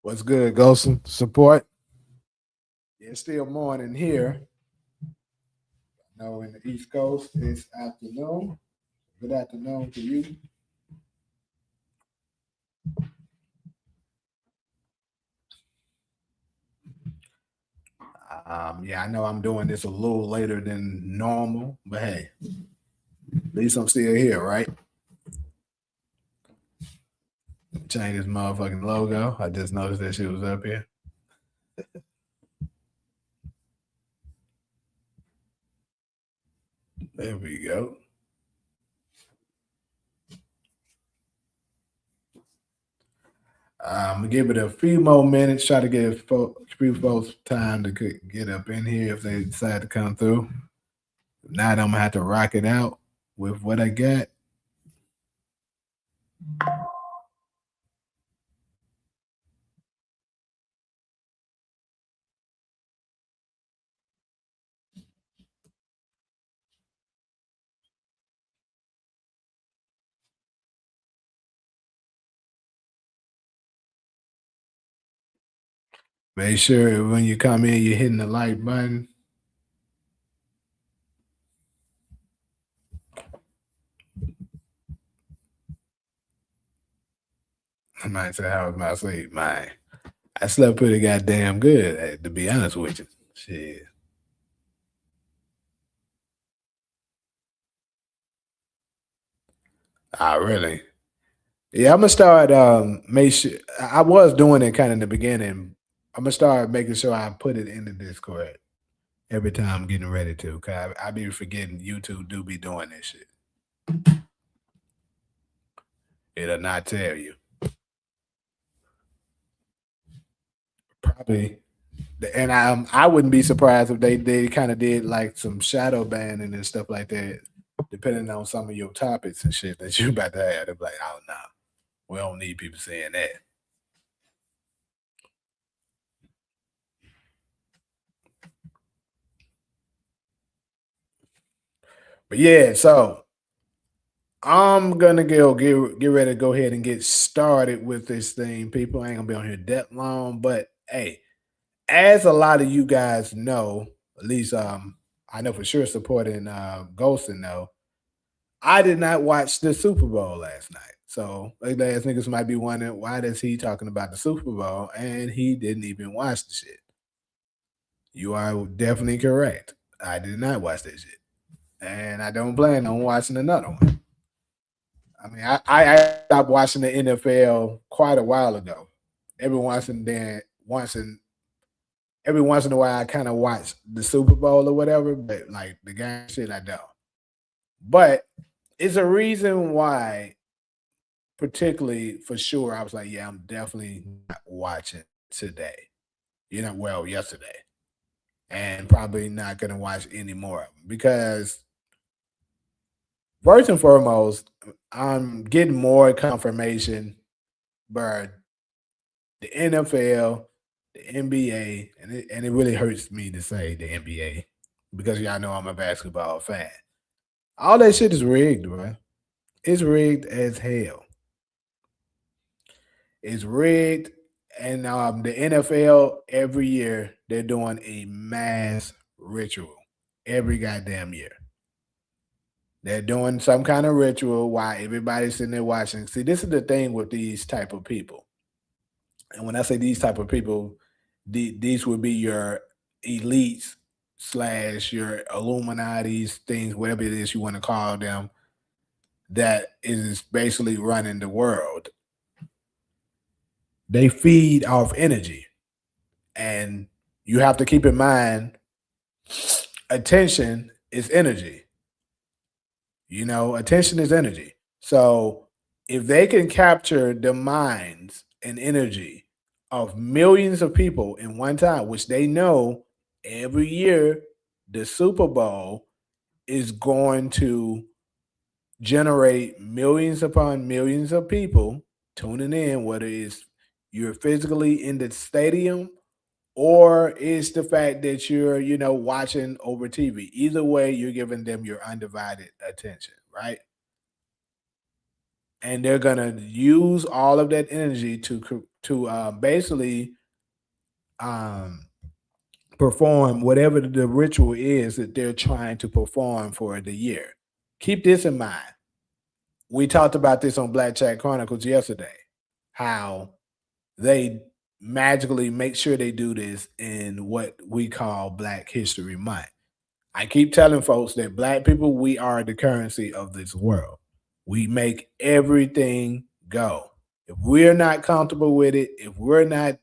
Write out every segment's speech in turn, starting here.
What's good, Ghost support? It's still morning here. No, in the East Coast, it's afternoon. Good afternoon to you. Yeah, I know I'm doing this a little later than normal, but hey, at least I'm still here, right? Change this motherfucking logo. I just noticed that shit was up here. There we go. I'm gonna give it a few more minutes. Try to give a few folks time to get up in here if they decide to come through. If not, I'm gonna have to rock it out with what I got. Make sure when you come in, you're hitting the like button. I might say, how was my sleep? I slept pretty goddamn good, to be honest with you. Shit. Really? Yeah, I'm gonna start. Make sure I was doing it kind of in the beginning. I'm gonna start making sure I put it in the Discord every time I'm getting ready to. Cause I be forgetting YouTube do be doing this shit. It'll not tell you. Probably. And I wouldn't be surprised if they kind of did like some shadow banning and stuff like that, depending on some of your topics and shit that you about to have. They're like, oh no, we don't need people saying that. But yeah, so I'm gonna get ready to go ahead and get started with this thing. People I ain't gonna be on here that long, but hey, as a lot of you guys know, at least I know for sure supporting Ghost and know, I did not watch the Super Bowl last night. So like ass niggas might be wondering why does he talking about the Super Bowl and he didn't even watch the shit. You are definitely correct. I did not watch that shit. And I don't plan on watching another one. I mean, I stopped watching the NFL quite a while ago. Every once and then, every once in a while, I kind of watch the Super Bowl or whatever. But like the game shit, I don't. But it's a reason why, particularly for sure, I was like, yeah, I'm definitely not watching today. Well, yesterday, and probably not gonna watch any more of them because first and foremost, I'm getting more confirmation, but the NFL, the NBA, and it really hurts me to say the NBA because y'all know I'm a basketball fan. All that shit is rigged, bro. It's rigged as hell. It's rigged, and the NFL every year they're doing a mass ritual every goddamn year. They're doing some kind of ritual while everybody's sitting there watching. See, this is the thing with these type of people. And when I say these type of people, these would be your elites slash your Illuminati's things, whatever it is you want to call them, that is basically running the world. They feed off energy. And you have to keep in mind attention is energy. Attention is energy. So if they can capture the minds and energy of millions of people in one time, which they know every year the Super Bowl is going to generate millions upon millions of people tuning in, whether it's you're physically in the stadium or it's the fact that you're, watching over TV. Either way, you're giving them your undivided attention, right? And they're gonna use all of that energy to basically um, perform whatever the ritual is that they're trying to perform for the year. Keep this in mind. We talked about this on Black Chat Chronicles yesterday. How they magically make sure they do this in what we call Black History Month. I keep telling folks that Black people, we are the currency of this world. We make everything go. If we're not comfortable with it, if we're not,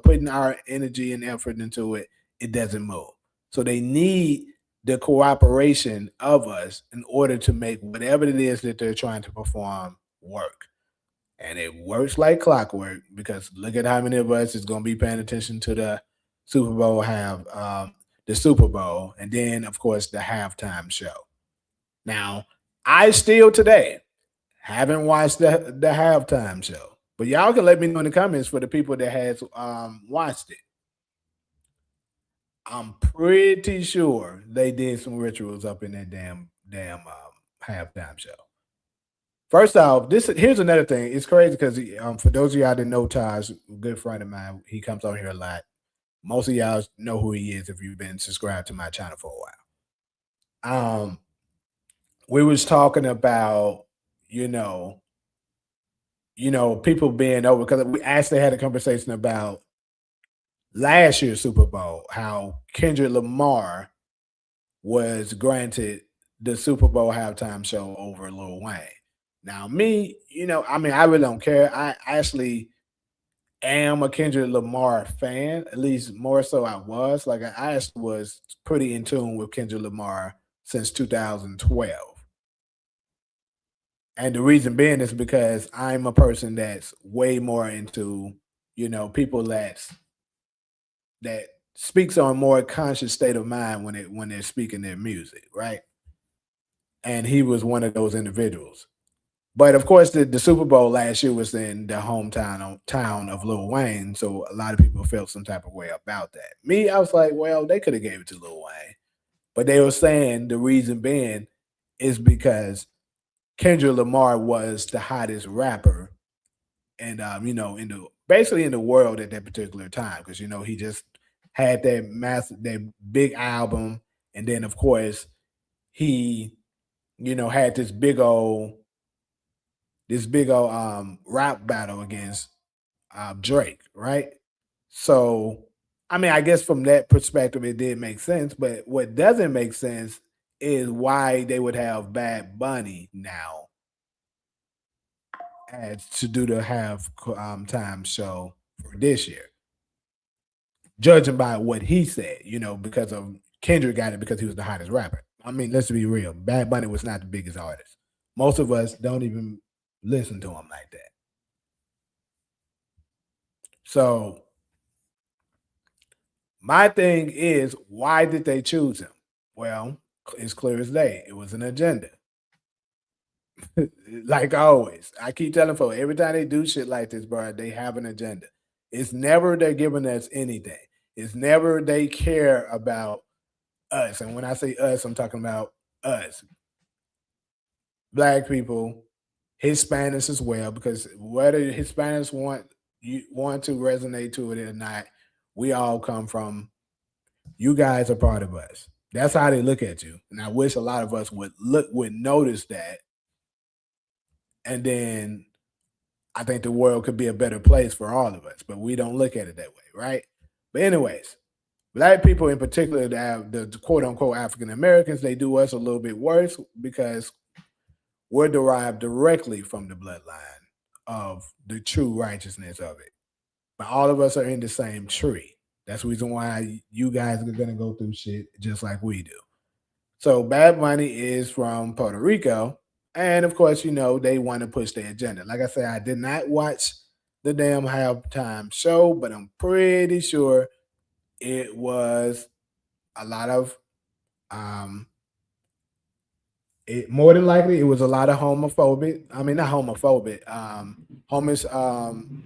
putting our energy and effort into it, it doesn't move. So they need the cooperation of us in order to make whatever it is that they're trying to perform work. And it works like clockwork because look at how many of us is going to be paying attention to Super Bowl have the Super Bowl, and then of course the halftime show. Now, I still today haven't watched the halftime show, but y'all can let me know in the comments for the people that has watched it. I'm pretty sure they did some rituals up in that damn halftime show. First off, this here's another thing. It's crazy because for those of y'all that know Taj, a good friend of mine, he comes on here a lot. Most of y'all know who he is if you've been subscribed to my channel for a while. We was talking about, you know, people being over because we actually had a conversation about last year's Super Bowl, how Kendrick Lamar was granted the Super Bowl halftime show over Lil Wayne. Now, me, I mean, I really don't care. I actually am a Kendrick Lamar fan, at least more so I was. Like, I actually was pretty in tune with Kendrick Lamar since 2012. And the reason being is because I'm a person that's way more into, people that speaks on a more conscious state of mind when they're speaking their music, right? And he was one of those individuals. But of course, the Super Bowl last year was in the town of Lil Wayne, so a lot of people felt some type of way about that. Me, I was like, well, they could have gave it to Lil Wayne, but they were saying the reason being is because Kendrick Lamar was the hottest rapper, and in the basically in the world at that particular time, because he just had that big album, and then of course he had this big old rap battle against Drake, right? So, I mean, I guess from that perspective, it did make sense. But what doesn't make sense is why they would have Bad Bunny now as to do the half time show for this year, judging by what he said, because of Kendrick got it because he was the hottest rapper. I mean, let's be real. Bad Bunny was not the biggest artist. Most of us don't even listen to him like that. So my thing is, why did they choose him? Well, it's clear as day. It was an agenda. Like always, I keep telling folks every time they do shit like this, bro, they have an agenda. It's never they're giving us anything. It's never they care about us. And when I say us, I'm talking about us, Black people, Hispanics as well, because whether Hispanics want to resonate to it or not, we all come from. You guys are part of us. That's how they look at you. And I wish a lot of us would notice that. And then I think the world could be a better place for all of us. But we don't look at it that way, right? But anyways, Black people in particular, the quote unquote African Americans, they do us a little bit worse because we're derived directly from the bloodline of the true righteousness of it. But all of us are in the same tree. That's the reason why you guys are gonna go through shit just like we do. So Bad Bunny is from Puerto Rico, and of course, they want to push their agenda. Like I said, I did not watch the damn halftime show, but I'm pretty sure it was a lot of um it more than likely it was a lot of homophobic. I mean, not homophobic,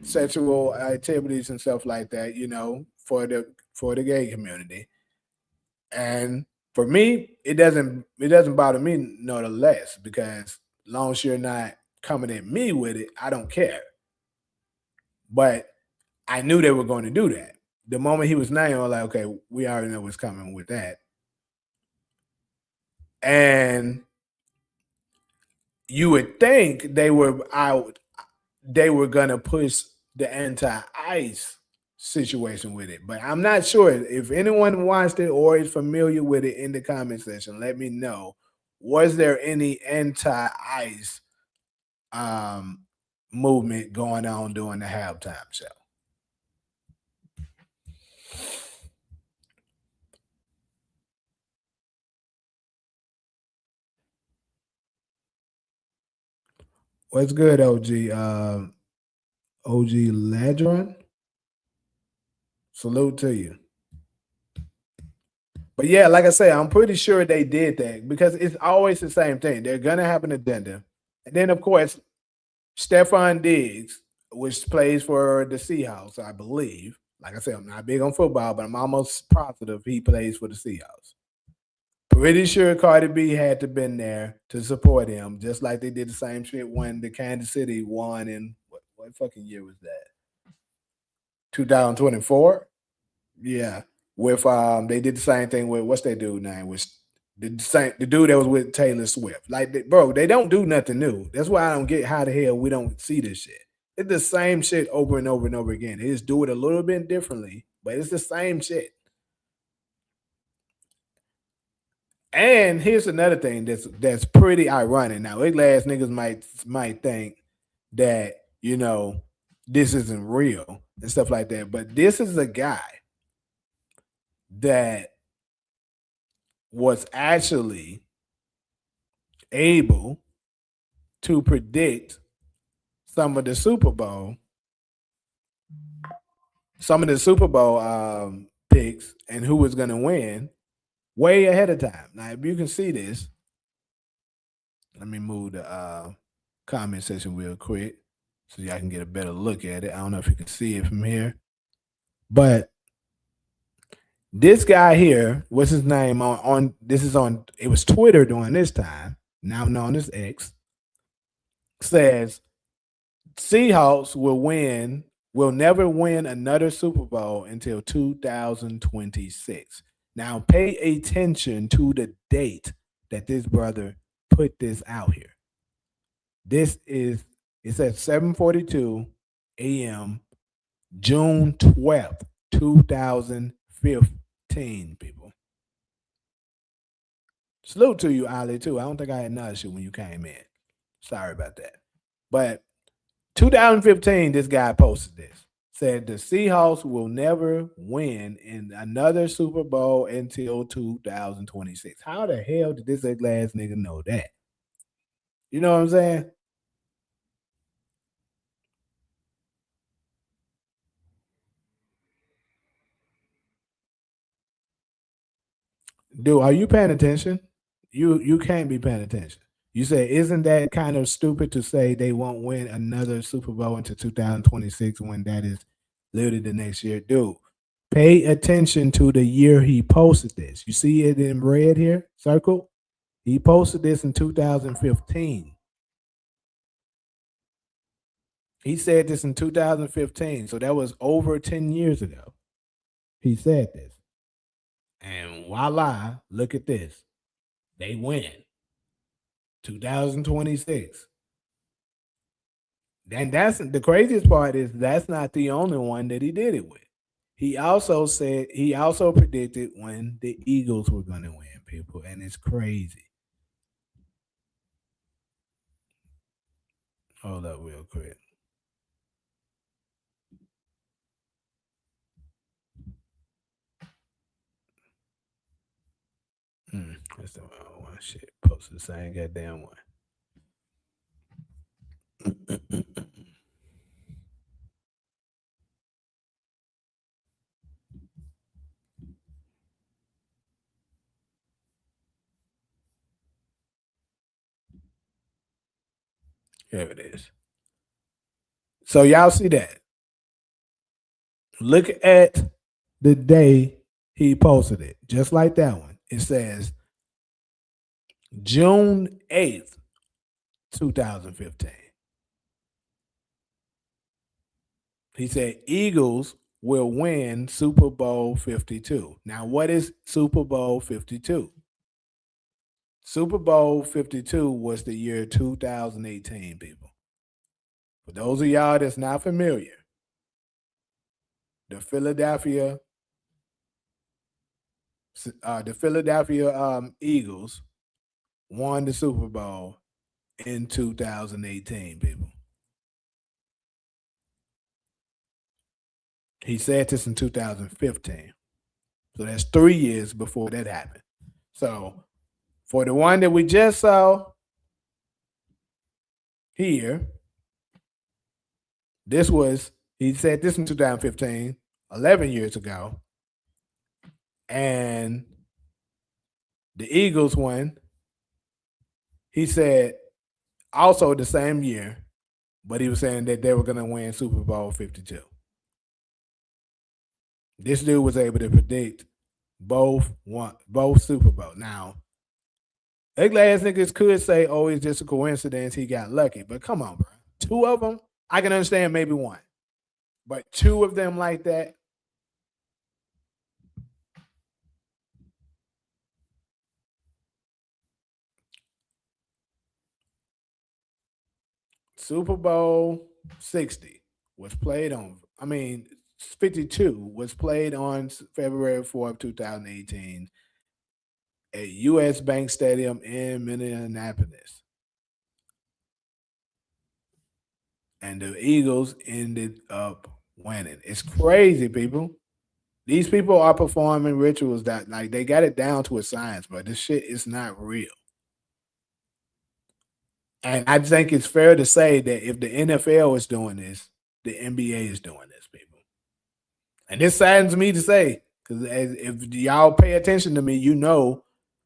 sexual activities and stuff like that. for the gay community. And for me, it doesn't bother me no the less because long as you're not coming at me with it, I don't care. But I knew they were going to do that. The moment he was named, I was like, okay, we already know what's coming with that. And you would think they were gonna push the anti-ICE situation with it, but I'm not sure. If anyone watched it or is familiar with it in the comment section, let me know. Was there any anti-ICE um, movement going on during the halftime show? What's good, OG? OG Ladron? Salute to you. But yeah, like I say, I'm pretty sure they did that because it's always the same thing. They're gonna have an agenda. And then of course, Stefan Diggs, which plays for the Seahawks, I believe. Like I said, I'm not big on football, but I'm almost positive he plays for the Seahawks. Pretty sure Cardi B had to been there to support him, just like they did the same shit when the Kansas City won in what fucking year was that? 2024? Yeah. With they did the same thing with what's that dude name? Was the dude that was with Taylor Swift. Like bro, they don't do nothing new. That's why I don't get how the hell we don't see this shit. It's the same shit over and over and over again. They just do it a little bit differently, but it's the same shit. And here's another thing that's pretty ironic. Now, ugly ass niggas might think that this isn't real and stuff like that, but this is a guy that was actually able to predict some of the Super Bowl, picks and who was going to win way ahead of time. Now, if you can see this, let me move the comment section real quick so y'all can get a better look at it. I don't know if you can see it from here, but this guy here, what's his name on this is on it was Twitter during this time, now known as X, says Seahawks will never win another Super Bowl until 2026. Now pay attention to the date that this brother put this out here. It's at 7:42 a.m. June 12th, 2015, people. Salute to you, Ali, too. I don't think I had another shit when you came in. Sorry about that. But 2015, this guy posted this. Said the Seahawks will never win in another Super Bowl until 2026. How the hell did this ugly ass nigga know that? You know what I'm saying? Dude, are you paying attention? You can't be paying attention. You say, isn't that kind of stupid to say they won't win another Super Bowl until 2026 when that is literally the next year? Dude, pay attention to the year he posted this. You see it in red here, circle? He posted this in 2015. He said this in 2015. So that was over 10 years ago. He said this. And voila, look at this. They win. 2026. And that's the craziest part is that's not the only one that he did it with. He also predicted when the Eagles were going to win, people, and it's crazy. Hold up real quick. That's the wrong one. Shit, posted the same goddamn one. Here it is. So y'all see that? Look at the day he posted it, just like that one. It says June 8th, 2015. He said Eagles will win Super Bowl 52. Now, what is Super Bowl 52? Super Bowl 52 was the year 2018, people. For those of y'all that's not familiar, the Philadelphia Eagles won the Super Bowl in 2018, people. He said this in 2015. So that's 3 years before that happened. So for the one that we just saw here, he said this in 2015, 11 years ago. And the Eagles won, he said also the same year, but he was saying that they were going to win Super Bowl 52. This dude was able to predict both Super Bowl. Now, ugly ass niggas could say, "Oh, it's just a coincidence. He got lucky." But come on, bro. Two of them, I can understand maybe one, but two of them like that. Super Bowl 60 was played on. I mean, 52 was played on February 4th, 2018 at U.S. Bank Stadium in Minneapolis. And the Eagles ended up winning. It's crazy, people. These people are performing rituals that like they got it down to a science, but this shit is not real. And I think it's fair to say that if the NFL is doing this, the NBA is doing this, people. And this saddens me to say, because if y'all pay attention to me, you know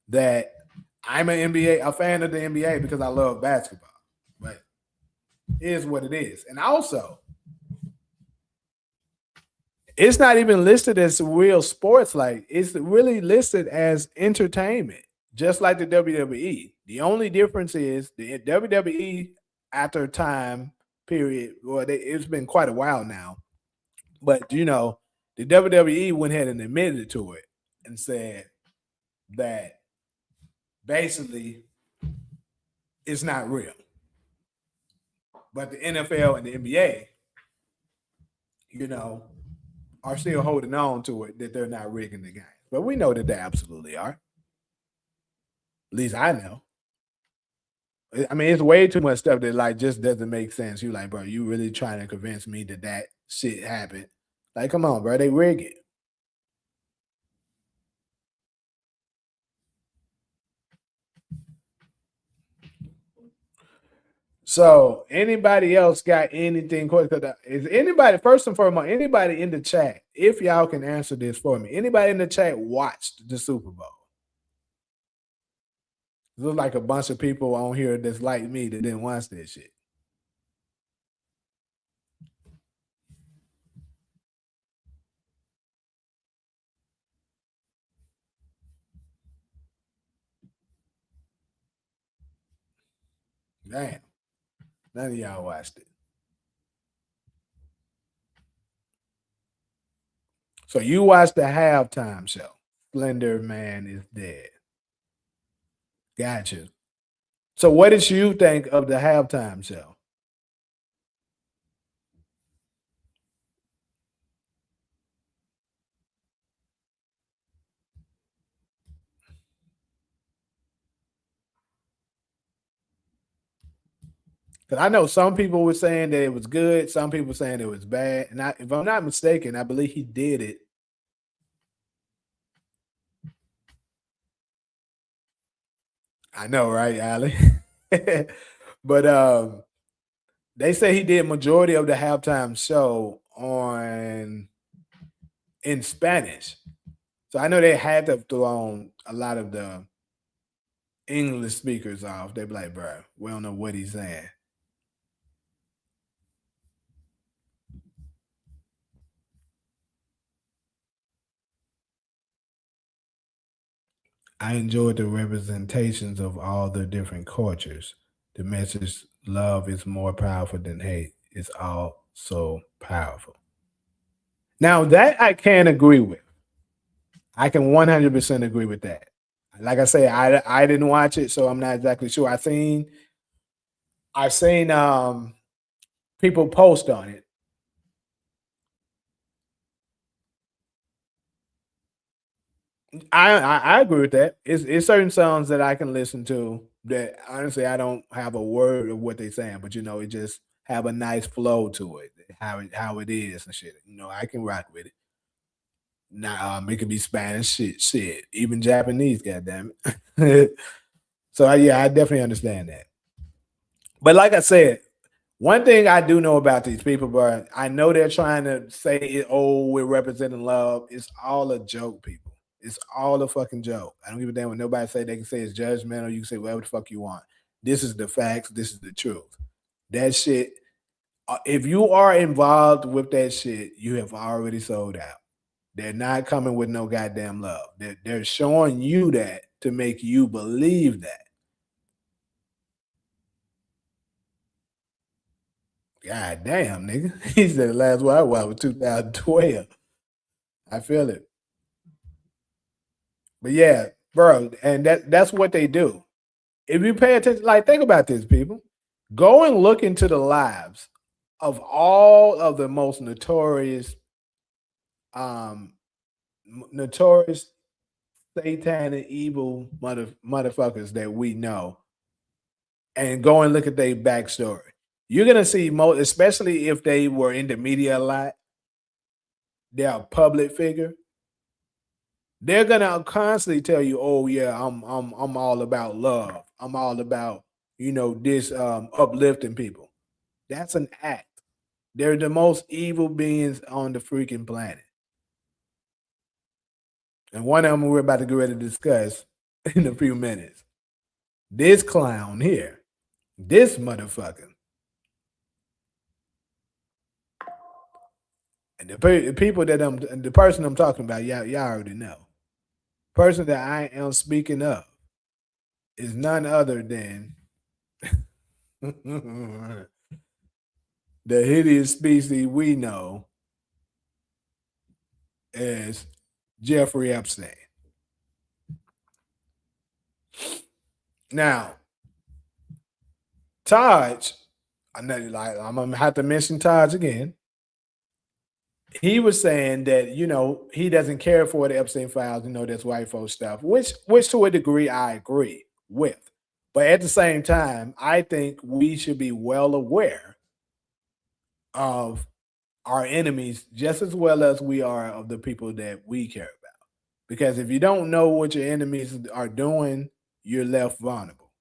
that I'm a fan of the NBA because I love basketball. But it is what it is. And also, it's not even listed as real sports. Like it's really listed as entertainment, just like the WWE. The only difference is the WWE after time period. Well, it's been quite a while now, but the WWE went ahead and admitted to it and said that basically it's not real. But the NFL and the NBA, you know, are still holding on to it that they're not rigging the game. But we know that they absolutely are. At least I know. I mean, it's way too much stuff that like just doesn't make sense. You like, bro, you really trying to convince me that that shit happened? Like, come on, bro, they rig it. So, anybody else got anything? Is anybody first and foremost? Anybody in the chat? If y'all can answer this for me, anybody in the chat watched the Super Bowl? Looks like a bunch of people on here that's like me that didn't watch that shit. Damn, none of y'all watched it. So you watched the halftime show. Slender Man is dead. Gotcha. So what did you think of the halftime show? Because I know some people were saying that it was good, some people saying it was bad. And if I'm not mistaken, I believe he did it. I know, right, Ali? But they say he did majority of the halftime show on in Spanish. So I know they had to throw on a lot of the English speakers off. They be like, bro, we don't know what he's saying. I enjoyed the representations of all the different cultures. The message love is more powerful than hate is all so powerful. Now that I can agree with. I can 100% agree with that. Like I say, I didn't watch it, so I'm not exactly sure. I've seen people post on it. I agree with that. It's certain songs that I can listen to that honestly I don't have a word of what they're saying, but it just have a nice flow to it, how it is and shit. I can rock with it. Now it could be Spanish shit, even Japanese, goddamn it. So yeah, I definitely understand that. But like I said, one thing I do know about these people, bro, I know they're trying to say, "Oh, we're representing love." It's all a joke, people. It's all a fucking joke. I don't give a damn what nobody say. They can say it's judgmental. You can say whatever the fuck you want. This is the facts. This is the truth. That shit. If you are involved with that shit, you have already sold out. They're not coming with no goddamn love. They're showing you that to make you believe that. God damn, nigga. He said the last one I watched was 2012. I feel it. But yeah, bro, and that's what they do. If you pay attention, like think about this, people. Go and look into the lives of all of the most um notorious satanic evil motherfuckers that we know and go and look at their backstory. You're gonna see most, especially if they were in the media a lot, they're a public figure. They're gonna constantly tell you, "Oh yeah, I'm all about love. I'm all about this uplifting people." That's an act. They're the most evil beings on the freaking planet, and one of them we're about to get ready to discuss in a few minutes. This clown here, this motherfucker, and the people that the person I'm talking about, y'all already know. Person that I am speaking of is none other than the hideous species we know as Jeffrey Epstein. Now, Taj, I'm gonna have to mention Taj again. He was saying that he doesn't care for the Epstein files. That's white folks stuff, which to a degree I agree with. But at the same time, I think we should be well aware of our enemies just as well as we are of the people that we care about. Because if you don't know what your enemies are doing, you're left vulnerable.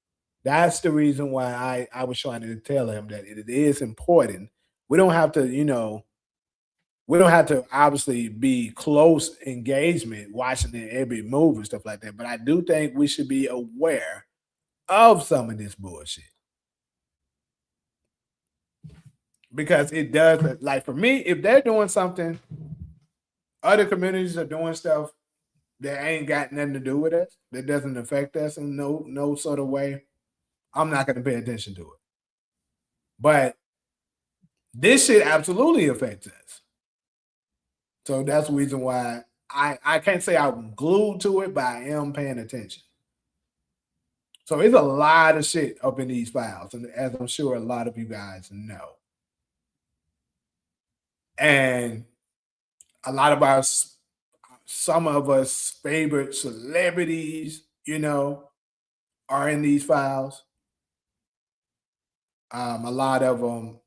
That's the reason why I was trying to tell him that it is important. We don't have to, we don't have to obviously be close engagement watching every move and stuff like that. But I do think we should be aware of some of this bullshit because it does. Like for me, if they're doing something, other communities are doing stuff that ain't got nothing to do with us, that doesn't affect us in no sort of way. I'm not going to pay attention to it. But this shit absolutely affects us. So that's the reason why I can't say I'm glued to it, but I am paying attention. So it's a lot of shit up in these files, and as I'm sure a lot of you guys know. And a lot of some of us favorite celebrities, are in these files. A lot of them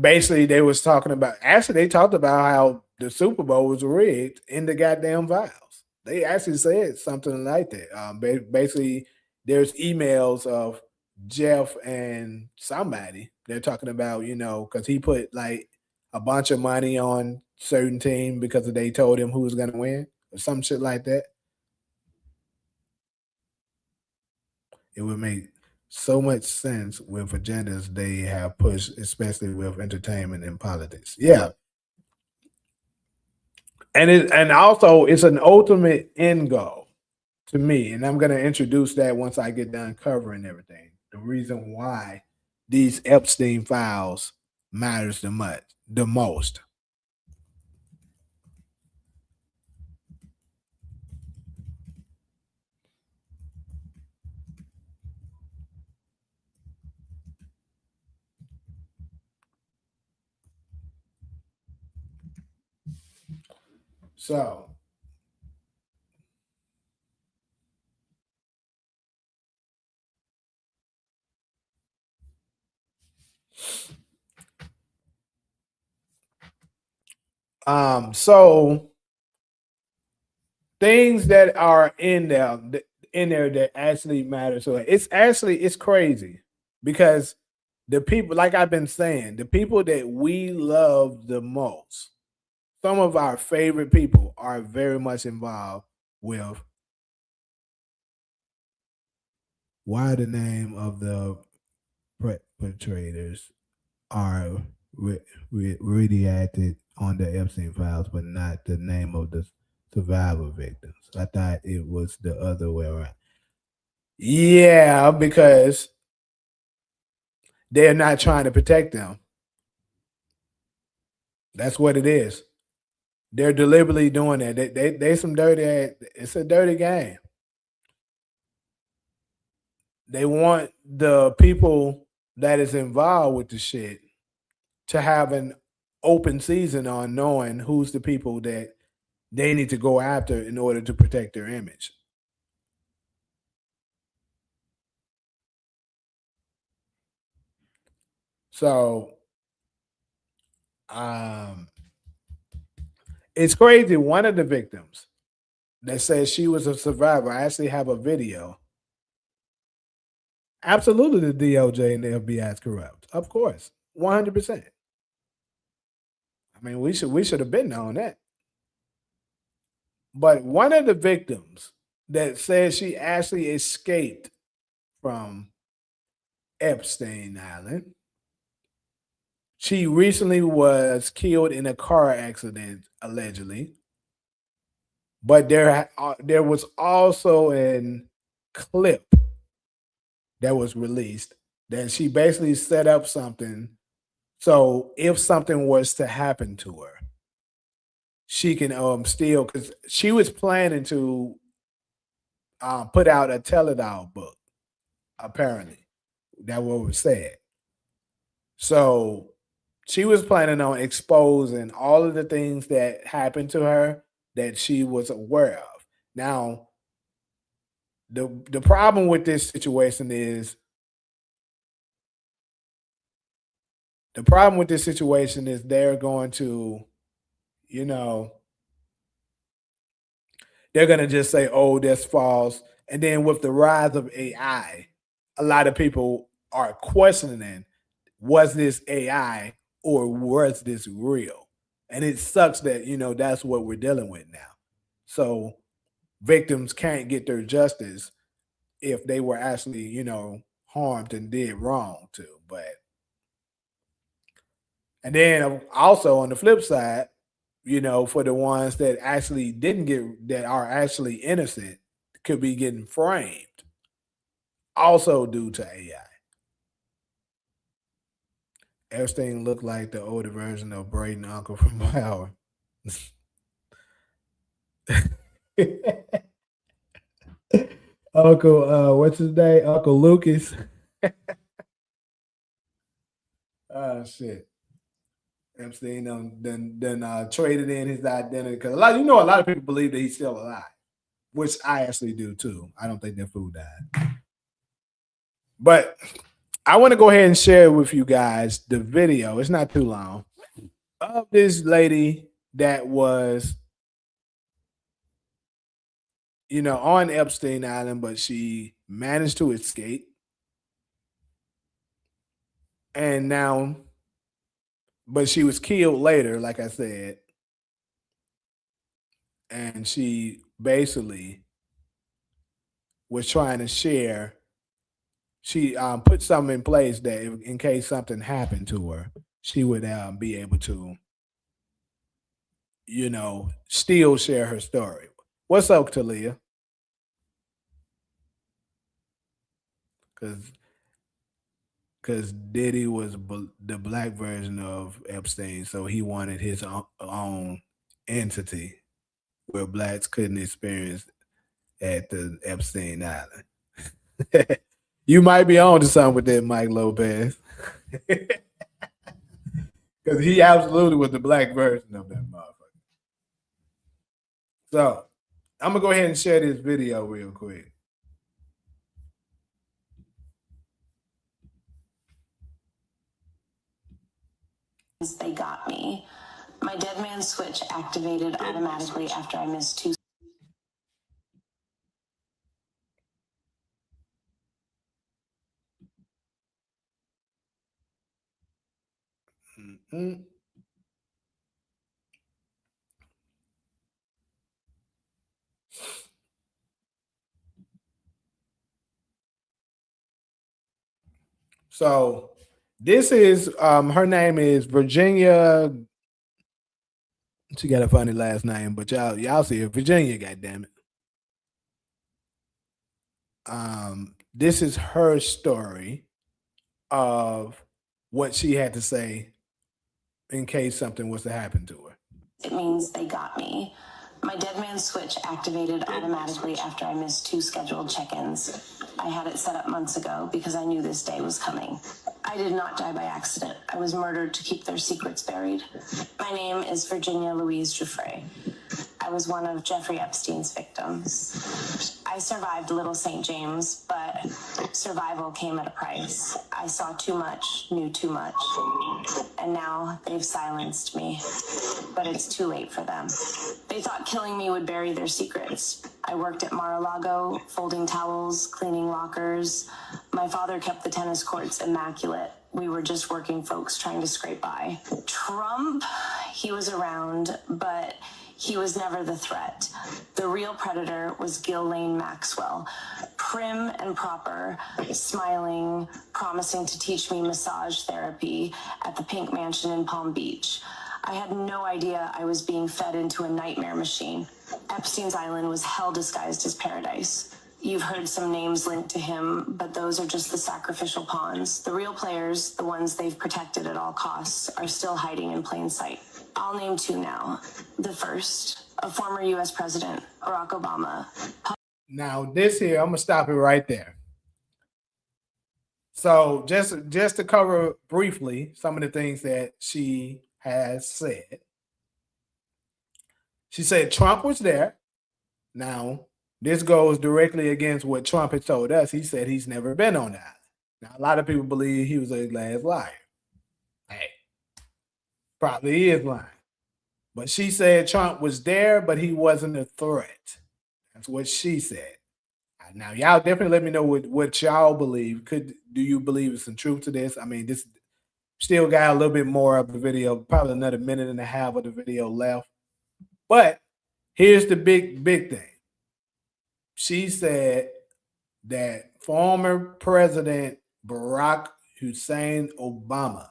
basically they was talking about actually they talked about how the Super Bowl was rigged in the goddamn files. They actually said something like that. Basically, there's emails of Jeff and somebody. They're talking about because he put like a bunch of money on certain team because they told him who was gonna win or some shit like that. It would make so much sense with agendas they have pushed, especially with entertainment and politics. Yeah, And also it's an ultimate end goal to me, and I'm going to introduce that once I get done covering everything. The reason why these Epstein files matters the most. So, so things that are in there that actually matter. So it's crazy because the people, like I've been saying, the people that we love the most, some of our favorite people are very much involved with why the name of the perpetrators are redacted on the Epstein files, but not the name of the survivor victims. I thought it was the other way around. Yeah, because they're not trying to protect them. That's what it is. They're deliberately doing that. They some dirty. It's a dirty game. They want the people that is involved with the shit to have an open season on knowing who's the people that they need to go after in order to protect their image. So um, it's crazy. One of the victims that says she was a survivor, I actually have a video. Absolutely, the DOJ and the FBI is corrupt. Of course, 100%. I mean, we should have been on that. But one of the victims that says she actually escaped from Epstein Island, she recently was killed in a car accident, allegedly. But there was also an clip that was released that she basically set up something. So if something was to happen to her, she can still, because she was planning to put out a tell-it-all book. Apparently, that what was said. So she was planning on exposing all of the things that happened to her that she was aware of. Now, the problem with this situation is they're going to, you know, they're going to just say, "Oh, that's false." And then with the rise of AI, a lot of people are questioning, was this AI or was this real? And it sucks that, that's what we're dealing with now. So victims can't get their justice if they were actually, harmed and did wrong too. But and then also on the flip side, for the ones that actually didn't get that are actually innocent could be getting framed also due to AI. Epstein looked like the older version of Braden Uncle from Power. Uncle, what's his name? Uncle Lucas. Oh shit. Epstein then traded in his identity because a lot of people believe that he's still alive, which I actually do too. I don't think that fool died. But I want to go ahead and share with you guys the video. It's not too long of this lady that was, on Epstein Island, but she managed to escape. And now, but she was killed later, like I said. And she basically was trying to share. She put something in place that in case something happened to her, she would be able to, still share her story. What's up, Talia? Because Diddy was the black version of Epstein, so he wanted his own entity where blacks couldn't experience at the Epstein Island. You might be on to something with that, Mike Lopez, because he absolutely was the black version of that motherfucker. So I'm gonna go ahead and share this video real quick. They got me. My dead man switch activated automatically after I missed two. Mm-hmm. So this is her name is Virginia. She got a funny last name, but y'all see it. Virginia, goddamn it. This is her story of what she had to say in case something was to happen to her. It means they got me. My dead man switch activated automatically after I missed two scheduled check-ins. I had it set up months ago because I knew this day was coming. I did not die by accident. I was murdered to keep their secrets buried. My name is Virginia Louise Giuffre. I was one of Jeffrey Epstein's victims. I survived Little St. James, but survival came at a price. I saw too much, knew too much, and now they've silenced me. But it's too late for them. They thought killing me would bury their secrets. I worked at Mar-a-Lago, folding towels, cleaning lockers. My father kept the tennis courts immaculate. We were just working folks trying to scrape by. Trump, he was around, but he was never the threat. The real predator was Ghislaine Maxwell, prim and proper, smiling, promising to teach me massage therapy at the Pink Mansion in Palm Beach. I had no idea I was being fed into a nightmare machine. Epstein's Island was hell disguised as paradise. You've heard some names linked to him, but those are just the sacrificial pawns. The real players, the ones they've protected at all costs, are still hiding in plain sight. I'll name two now. The first, a former U.S. President, Barack Obama. Now, this here, I'm gonna stop it right there. So, just to cover briefly some of the things that she has said. She said Trump was there. Now, this goes directly against what Trump had told us. He said he's never been on the island. Now, a lot of people believe he was a last liar. Hey, probably is lying. But she said Trump was there, but he wasn't a threat. That's what she said. Now, y'all definitely let me know what y'all believe. Do you believe some truth to this? I mean, this still got a little bit more of the video, probably another minute and a half of the video left. But here's the big thing. She said that former President Barack Hussein Obama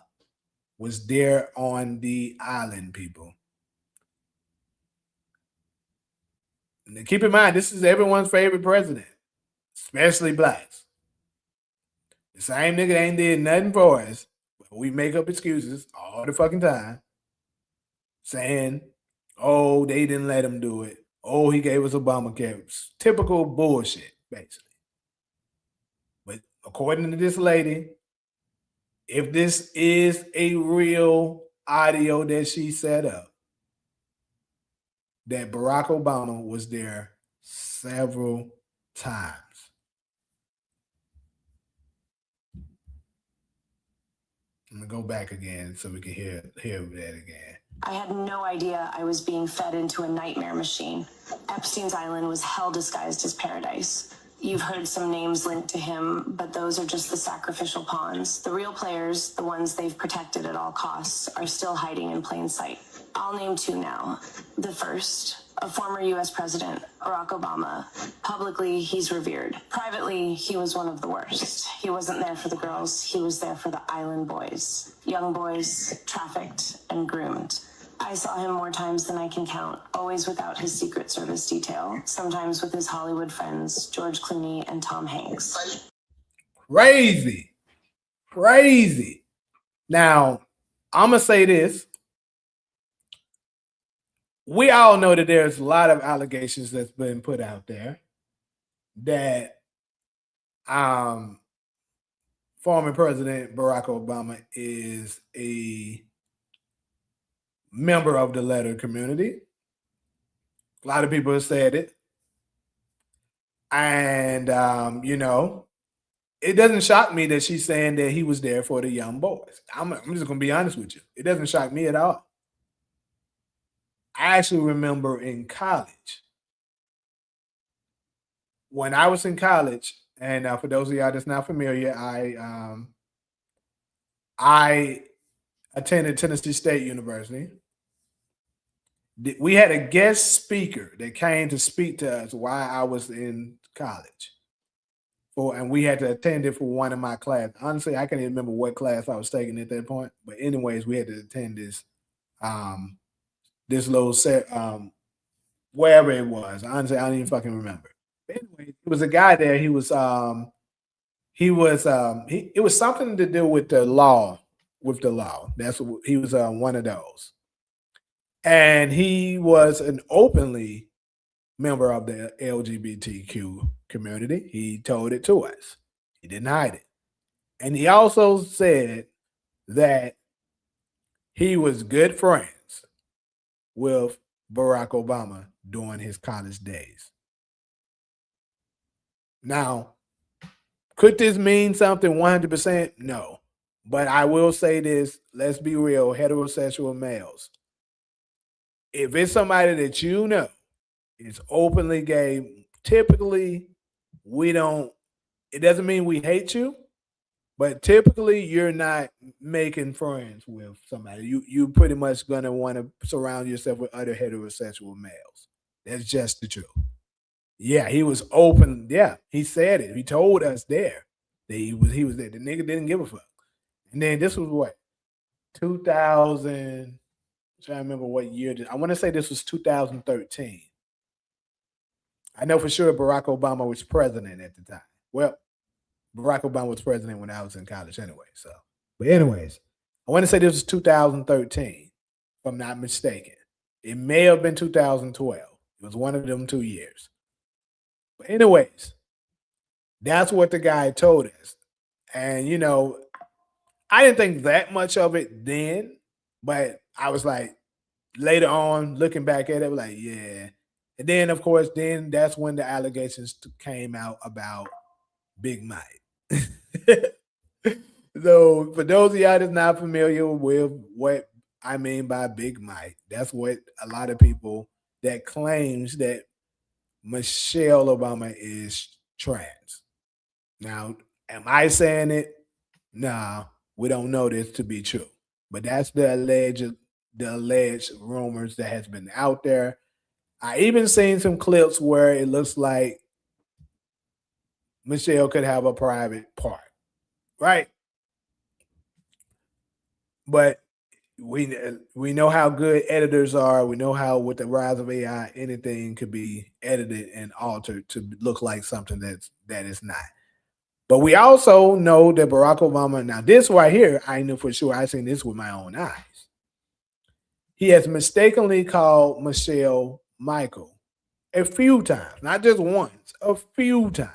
was there on the island, people. And keep in mind, this is everyone's favorite president, especially blacks. The same nigga ain't did nothing for us. But we make up excuses all the fucking time, saying, oh, they didn't let him do it. Oh, he gave us Obamacare. Typical bullshit, basically. But according to this lady, if this is a real audio that she set up, that Barack Obama was there several times. I'm gonna go back again so we can hear that again. I had no idea I was being fed into a nightmare machine. Epstein's Island was hell disguised as paradise. You've heard some names linked to him, but those are just the sacrificial pawns. The real players, the ones they've protected at all costs, are still hiding in plain sight. I'll name two now. The first, a former U.S. President, Barack Obama. Publicly, he's revered. Privately, he was one of the worst. He wasn't there for the girls. He was there for the island boys. Young boys, trafficked and groomed. I saw him more times than I can count, always without his Secret Service detail, sometimes with his Hollywood friends, George Clooney and Tom Hanks. Crazy. Crazy. Now, I'm going to say this. We all know that there's a lot of allegations that's been put out there that um, former President Barack Obama is a member of the letter community. A lot of people have said it. And, it doesn't shock me that she's saying that he was there for the young boys. I'm just going to be honest with you. It doesn't shock me at all. I actually remember in college, when I was in college, and for those of y'all that's not familiar, I attended Tennessee State University. We had a guest speaker that came to speak to us while I was in college. And we had to attend it for one of my classes. Honestly, I can't even remember what class I was taking at that point. But anyways, we had to attend this little set wherever it was. Honestly, I don't even fucking remember. But anyway, it was a guy there. It was something to do with the law. With the law. He was one of those. And he was an openly member of the LGBTQ community. He told it to us. He didn't hide it. And he also said that he was good friends with Barack Obama during his college days. Now, could this mean something 100%? No. But I will say this, let's be real, heterosexual males. If it's somebody that you know is openly gay, typically it doesn't mean we hate you, but typically you're not making friends with somebody. You pretty much gonna want to surround yourself with other heterosexual males. That's just the truth. Yeah, he was open. Yeah, he said it. He told us there that he was there. The nigga didn't give a fuck. And then this was what 2000. I'm trying to remember what year. I want to say this was 2013. I know for sure Barack Obama was president at the time. Well, Barack Obama was president when I was in college anyway. But anyways, I want to say this was 2013, if I'm not mistaken. It may have been 2012. It was one of them 2 years. But anyways, that's what the guy told us. And I didn't think that much of it then, but I was like, later on, looking back at it, I was like, yeah. And then, of course, then that's when the allegations came out about Big Mike. So, for those of y'all that's not familiar with what I mean by Big Mike, that's what a lot of people that claims that Michelle Obama is trans. Now, am I saying it? Nah, we don't know this to be true. But that's the alleged rumors that has been out there. I even seen some clips where it looks like Michelle could have a private part, right? But we know how good editors are. We know how with the rise of AI, anything could be edited and altered to look like something that is not. But we also know that Barack Obama. Now, this right here, I knew for sure. I seen this with my own eyes. He has mistakenly called Michelle Michael a few times, not just once, a few times.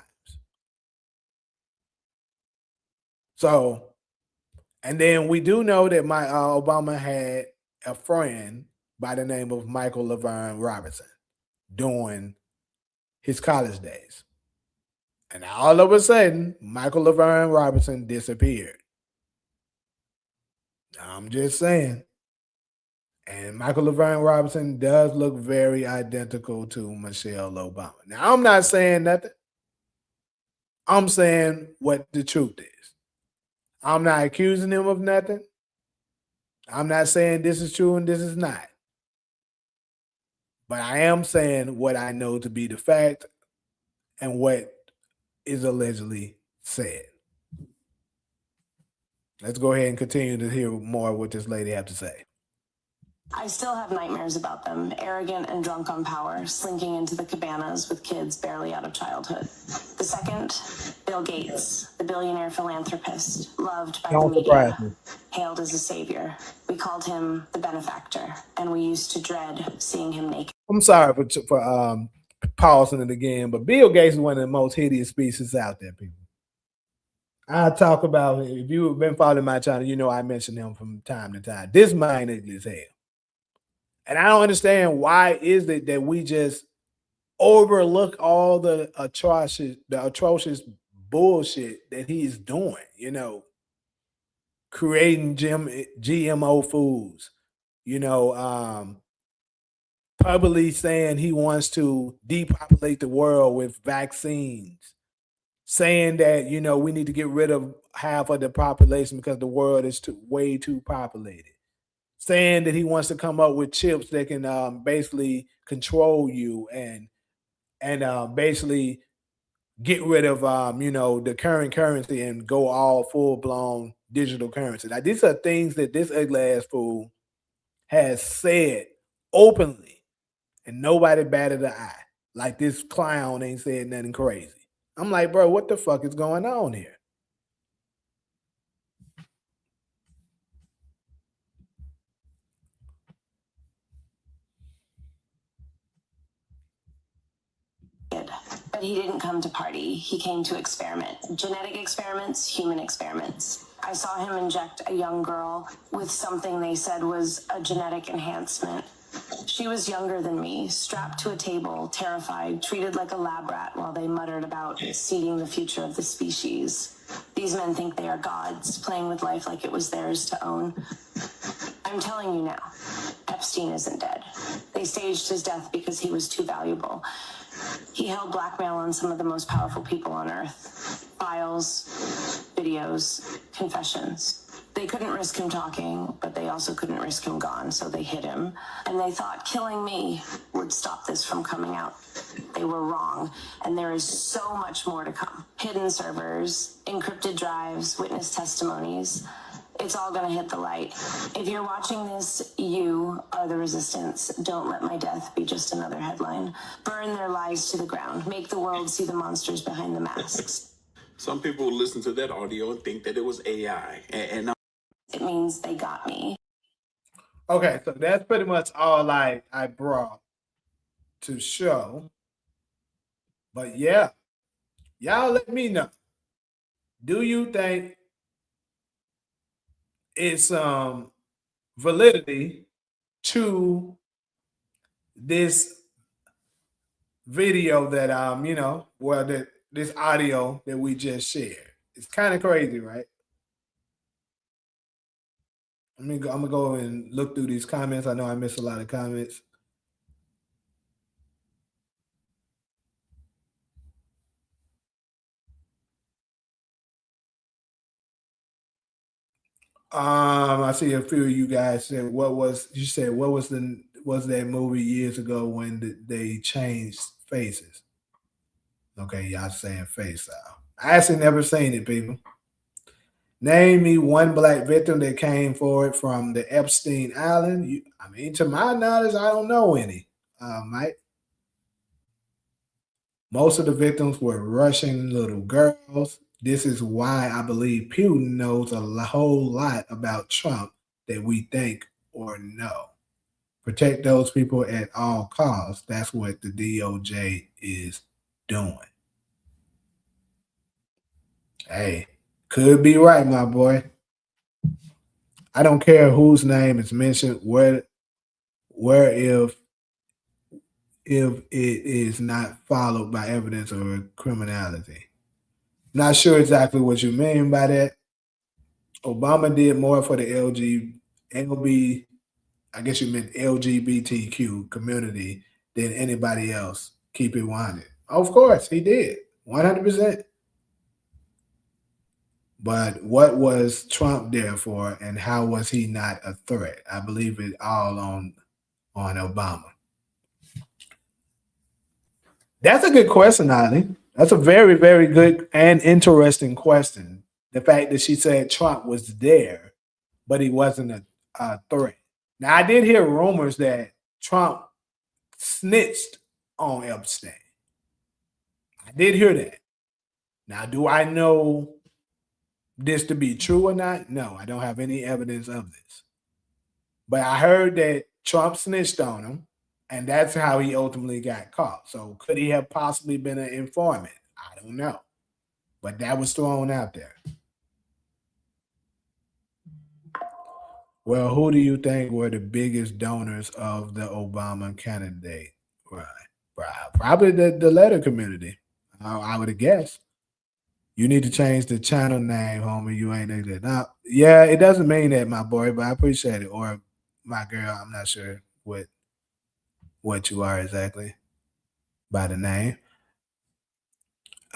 So, and then we do know that my Obama had a friend by the name of Michael Laverne Robinson during his college days. And all of a sudden, Michael Laverne Robinson disappeared. I'm just saying. And Michael Laverne Robinson does look very identical to Michelle Obama. Now, I'm not saying nothing. I'm saying what the truth is. I'm not accusing him of nothing. I'm not saying this is true and this is not. But I am saying what I know to be the fact and what is allegedly said. Let's go ahead and continue to hear more of what this lady have to say. I still have nightmares about them, arrogant and drunk on power, slinking into the cabanas with kids barely out of childhood. The second, Bill Gates, the billionaire philanthropist, loved by the Don't surprise media, me. hailed as a savior. We called him the benefactor, and we used to dread seeing him naked. I'm sorry for pausing it again, but Bill Gates is one of the most hideous species out there, people. I talk about, if you've been following my channel, you know I mention him from time to time. This man is hell. And I don't understand why is it that we just overlook all the atrocious bullshit that he's doing, creating GMO foods, you know, publicly saying he wants to depopulate the world with vaccines, saying that, we need to get rid of half of the population because the world is way too populated, saying that he wants to come up with chips that can basically control you and basically get rid of the current currency and go all full blown digital currency. Now these are things that this ugly ass fool has said openly, and nobody batted an eye. Like this clown ain't said nothing crazy. I'm like, bro, what the fuck is going on here? But he didn't come to party. He came to experiment. Genetic experiments, human experiments. I saw him inject a young girl with something they said was a genetic enhancement. She was younger than me, strapped to a table, terrified, treated like a lab rat while they muttered about seeding the future of the species. These men think they are gods, playing with life like it was theirs to own. I'm telling you now, Epstein isn't dead. They staged his death because he was too valuable. He held blackmail on some of the most powerful people on earth. Files, videos, confessions. They couldn't risk him talking, but they also couldn't risk him gone, so they hid him. And they thought killing me would stop this from coming out. They were wrong, and there is so much more to come. Hidden servers, encrypted drives, witness testimonies. It's all gonna hit the light. If you're watching this, you are the resistance. Don't let my death be just another headline. Burn their lies to the ground. Make the world see the monsters behind the masks. Some people listen to that audio and think that it was AI. And It means they got me. Okay, so that's pretty much all I brought to show. But yeah, y'all let me know. Do you think it's validity to this video that that this audio that we just shared? It's kind of crazy, right? I'm gonna go and look through these comments. I know I missed a lot of comments. I see a few of you guys said what was that movie years ago when they changed faces? Okay, y'all saying face off. I actually never seen it, people. Name me one black victim that came forward from the Epstein Island. I mean, to my knowledge, I don't know any. Mike. Most of the victims were Russian little girls. This is why I believe Putin knows whole lot about Trump that we think or know. Protect those people at all costs. That's what the DOJ is doing. Hey, could be right, my boy. I don't care whose name is mentioned, where if it is not followed by evidence or criminality. Not sure exactly what you mean by that. Obama did more for the I guess you meant LGBTQ community than anybody else. Keep it 100. Of course, he did. 100%. But what was Trump there for, and how was he not a threat? I believe it all on Obama. That's a good question, Ali. That's a very, very good and interesting question. The fact that she said Trump was there, but he wasn't a threat. Now, I did hear rumors that Trump snitched on Epstein. I did hear that. Now, do I know this to be true or not? No, I don't have any evidence of this. But I heard that Trump snitched on him, and that's how he ultimately got caught. So could he have possibly been an informant? I don't know. But that was thrown out there. Well, who do you think were the biggest donors of the Obama candidate? Right. Probably the letter community. I would have guessed. You need to change the channel name, homie. You ain't that. Now, yeah, it doesn't mean that, my boy, but I appreciate it. Or my girl, I'm not sure what you are exactly by the name.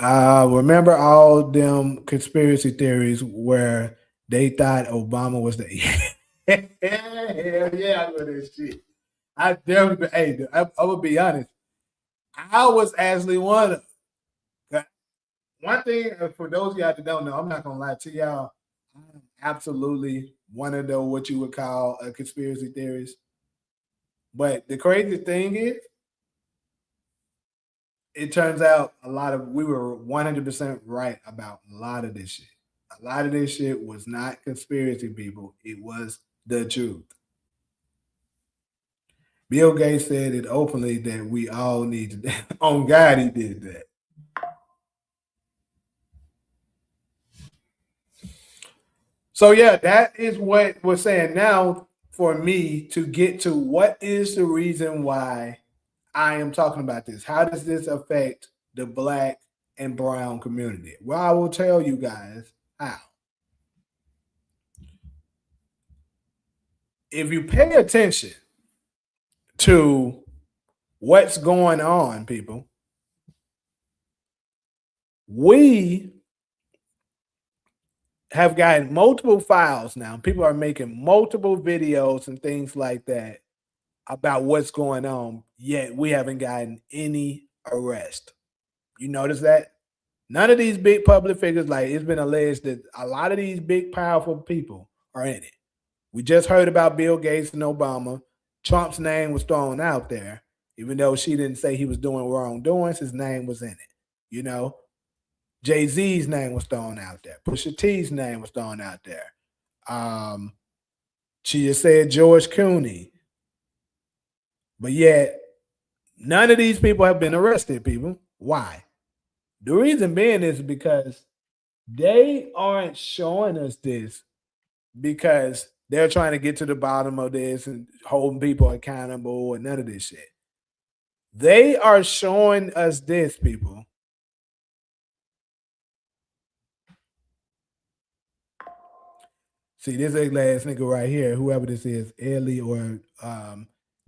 Remember all them conspiracy theories where they thought Obama was the hell yeah, I know that shit. I definitely hey, I would be honest. I was actually one of one thing for those of y'all that don't know, I'm not gonna lie to y'all. I'm absolutely one of the what you would call a conspiracy theorist. But the crazy thing is, it turns out we were 100% right about a lot of this shit. A lot of this shit was not conspiracy people. It was the truth. Bill Gates said it openly that we all need to. On God, he did that. So yeah, that is what we're saying now. For me to get to what is the reason why I am talking about this? How does this affect the black and brown community? Well, I will tell you guys how. If you pay attention to what's going on, people, we have gotten multiple files now. People are making multiple videos and things like that about what's going on, yet we haven't gotten any arrest. You notice that? None of these big public figures, like it's been alleged that a lot of these big, powerful people are in it. We just heard about Bill Gates and Obama. Trump's name was thrown out there, even though she didn't say he was doing wrongdoings, his name was in it. You know, Jay-Z's name was thrown out there. Pusha T's name was thrown out there. She just said George Clooney. But yet, none of these people have been arrested, people. Why? The reason being is because they aren't showing us this because they're trying to get to the bottom of this and holding people accountable and none of this shit. They are showing us this, people. See, this ugly ass nigga right here, whoever this is, Ellie or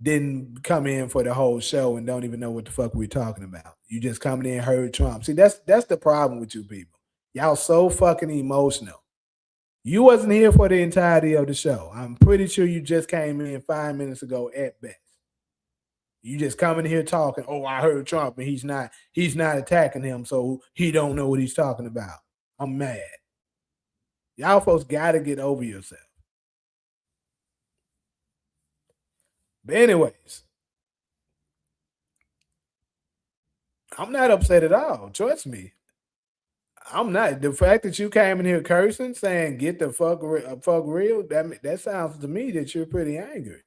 didn't come in for the whole show and don't even know what the fuck we're talking about. You just coming in, heard Trump. See, that's the problem with you people. Y'all so fucking emotional. You wasn't here for the entirety of the show. I'm pretty sure you just came in 5 minutes ago at best. You just coming here talking, oh, I heard Trump and he's not attacking him, so he don't know what he's talking about. I'm mad. Y'all folks gotta get over yourself. But anyways, I'm not upset at all. Trust me. I'm not. The fact that you came in here cursing, saying "get the fuck real," that sounds to me that you're pretty angry.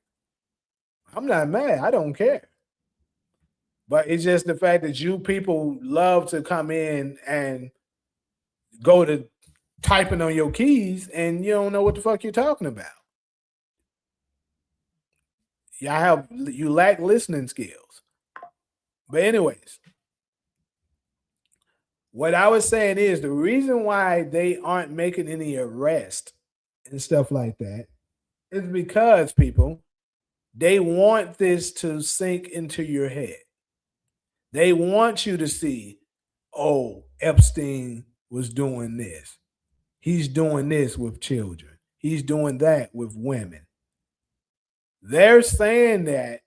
I'm not mad. I don't care. But it's just the fact that you people love to come in and go to typing on your keys and you don't know what the fuck you're talking about. You lack listening skills. But anyways, what I was saying is the reason why they aren't making any arrest and stuff like that is because people they want this to sink into your head. They want you to see, oh, Epstein was doing this. He's doing this with children. He's doing that with women. They're saying that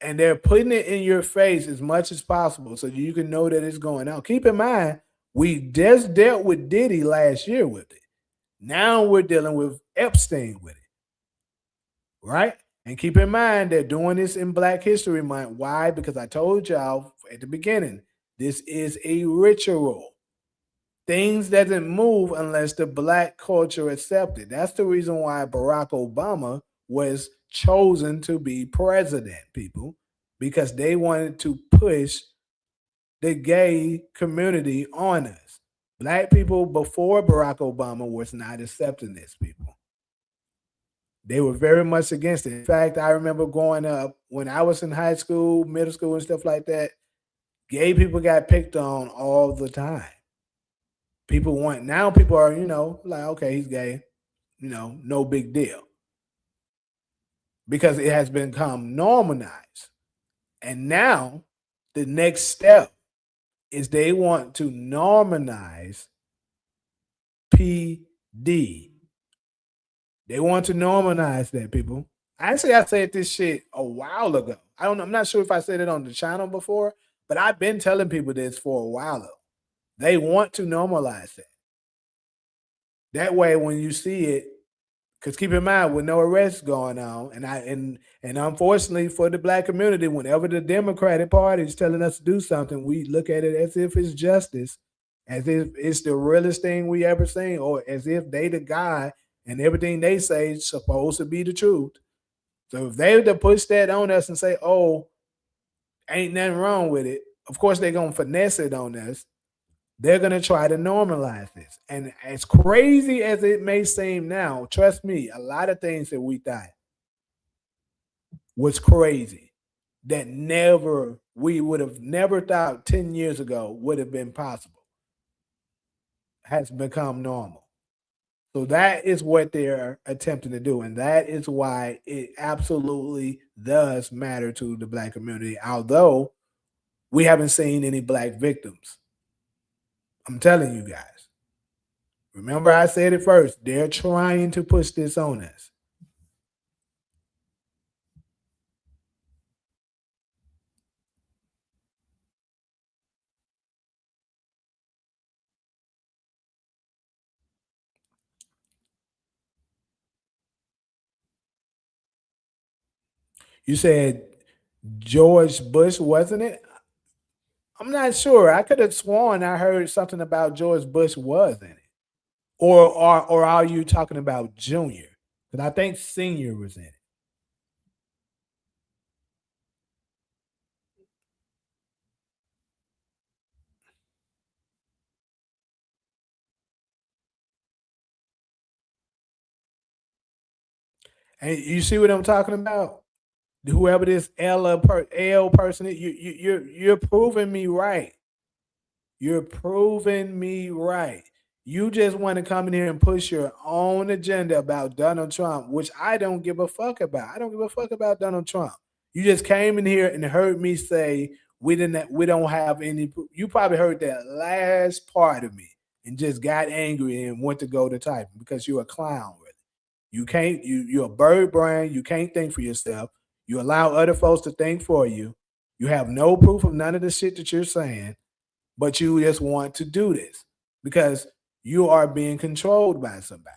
and they're putting it in your face as much as possible so you can know that it's going on. Keep in mind, we just dealt with Diddy last year with it. Now we're dealing with Epstein with it. Right? And keep in mind they're doing this in Black History Month. Why? Because I told y'all at the beginning, this is a ritual. Things doesn't move unless the black culture accepts it. That's the reason why Barack Obama was chosen to be president, people, because they wanted to push the gay community on us. Black people before Barack Obama was not accepting this, people. They were very much against it. In fact, I remember growing up when I was in high school, middle school, and stuff like that. Gay people got picked on all the time. People want now. People are like, okay, he's gay, no big deal because it has become normalized. And now the next step is they want to normalize PD. They want to normalize that, people. Actually, I said this shit a while ago. I don't know. I'm not sure if I said it on the channel before, but I've been telling people this for a while though. They want to normalize that. That way, when you see it, because keep in mind, with no arrests going on, and unfortunately for the black community, whenever the Democratic Party is telling us to do something, we look at it as if it's justice, as if it's the realest thing we ever seen, or as if they the guy and everything they say is supposed to be the truth. So if they were to push that on us and say, "Oh, ain't nothing wrong with it," of course they're gonna finesse it on us. They're going to try to normalize this. And as crazy as it may seem now, trust me, a lot of things that we thought was crazy that we would have never thought 10 years ago would have been possible has become normal. So that is what they're attempting to do. And that is why it absolutely does matter to the black community, although we haven't seen any black victims. I'm telling you guys. Remember, I said it first. They're trying to push this on us. You said George Bush, wasn't it? I'm not sure. I could have sworn I heard something about George Bush was in it. Or are you talking about Junior? Because I think Senior was in it. And you see what I'm talking about? Whoever this L person is, you're proving me right. You're proving me right. You just want to come in here and push your own agenda about Donald Trump, which I don't give a fuck about. I don't give a fuck about Donald Trump. You just came in here and heard me say we don't have any. You probably heard that last part of me and just got angry and went to go to typing because you're a clown. Really, you can't. You're a bird brain. You can't think for yourself. You allow other folks to think for you. You have no proof of none of the shit that you're saying, but you just want to do this because you are being controlled by somebody.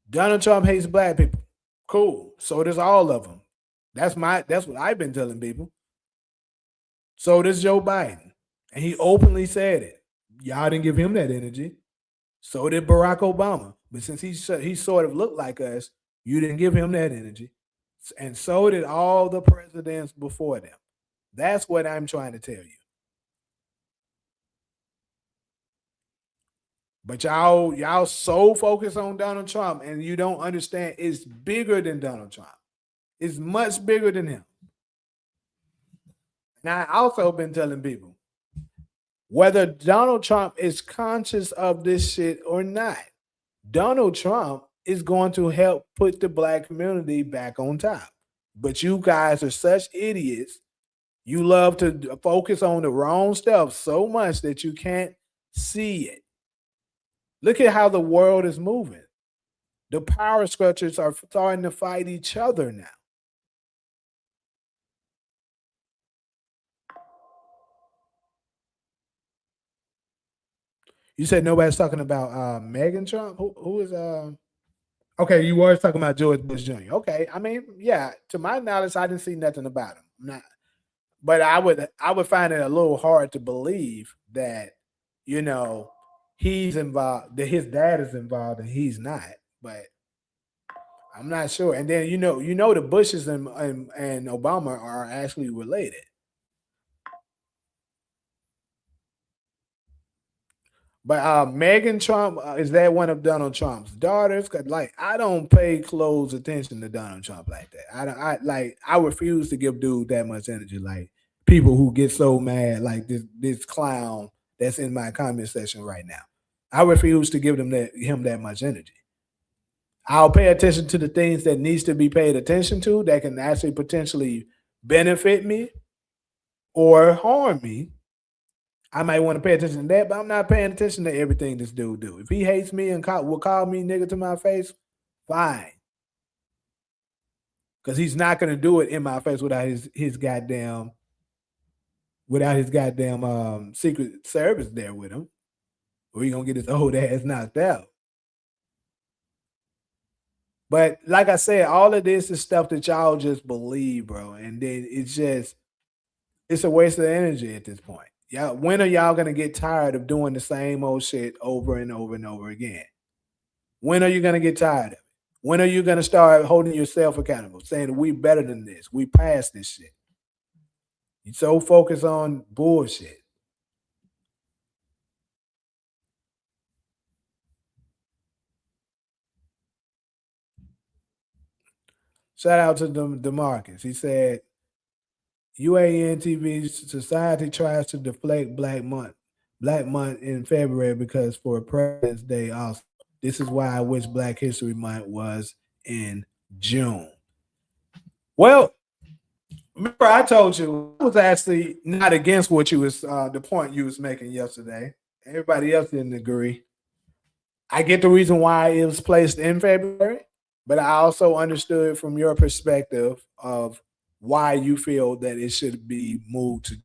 Donald Trump hates black people. Cool. So does all of them. That's what I've been telling people. So does Joe Biden. And he openly said it. Y'all didn't give him that energy. So did Barack Obama. But since he sort of looked like us, you didn't give him that energy. And so did all the presidents before them. That's what I'm trying to tell you. But y'all so focused on Donald Trump and you don't understand it's bigger than Donald Trump. It's much bigger than him. And I also been telling people whether Donald Trump is conscious of this shit or not, Donald Trump is going to help put the black community back on top. But you guys are such idiots. You love to focus on the wrong stuff so much that you can't see it. Look at how the world is moving. The power structures are starting to fight each other now. You said nobody's talking about Megan Trump. Who is Okay, you were talking about George Bush Jr. Okay, I mean, yeah, to my knowledge, I didn't see nothing about him. Not, but I would find it a little hard to believe that you know he's involved, that his dad is involved and he's not. But I'm not sure. And then the Bushes and Obama are actually related. But Megan Trump, is that one of Donald Trump's daughters? Cause like I don't pay close attention to Donald Trump like that. I don't. I refuse to give dude that much energy. Like people who get so mad, like this clown that's in my comment section right now. I refuse to give him that much energy. I'll pay attention to the things that needs to be paid attention to that can actually potentially benefit me or harm me. I might want to pay attention to that, but I'm not paying attention to everything this dude do. If he hates me and will call me nigga to my face, fine, because he's not gonna do it in my face without his goddamn Secret Service there with him, or he gonna get his old ass knocked out. But like I said, all of this is stuff that y'all just believe, bro, and then it's a waste of energy at this point. Yeah, when are y'all gonna get tired of doing the same old shit over and over and over again? When are you gonna get tired of it? When are you gonna start holding yourself accountable, saying we better than this, we passed this shit? You're so focused on bullshit. Shout out to Demarcus. He said UAN TV society tries to deflate Black Month in February because for President's Day also. This is why I wish Black History Month was in June. Well, remember I told you I was actually not against what you was the point you was making yesterday. Everybody else didn't agree. I get the reason why it was placed in February, but I also understood from your perspective of why you feel that it should be moved to.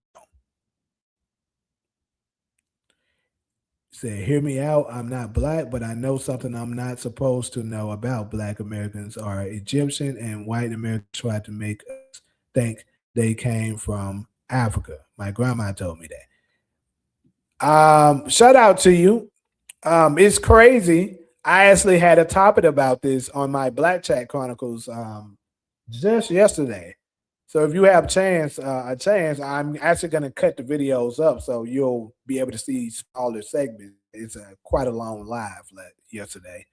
Say, hear me out. I'm not black, but I know something I'm not supposed to know about Black Americans are Egyptian, and white Americans try to make us think they came from Africa. My grandma told me that. Shout out to you. It's crazy. I actually had a topic about this on my Black Chat Chronicles just yesterday. So if you have a chance, I'm actually going to cut the videos up so you'll be able to see smaller segments. It's quite a long live yesterday,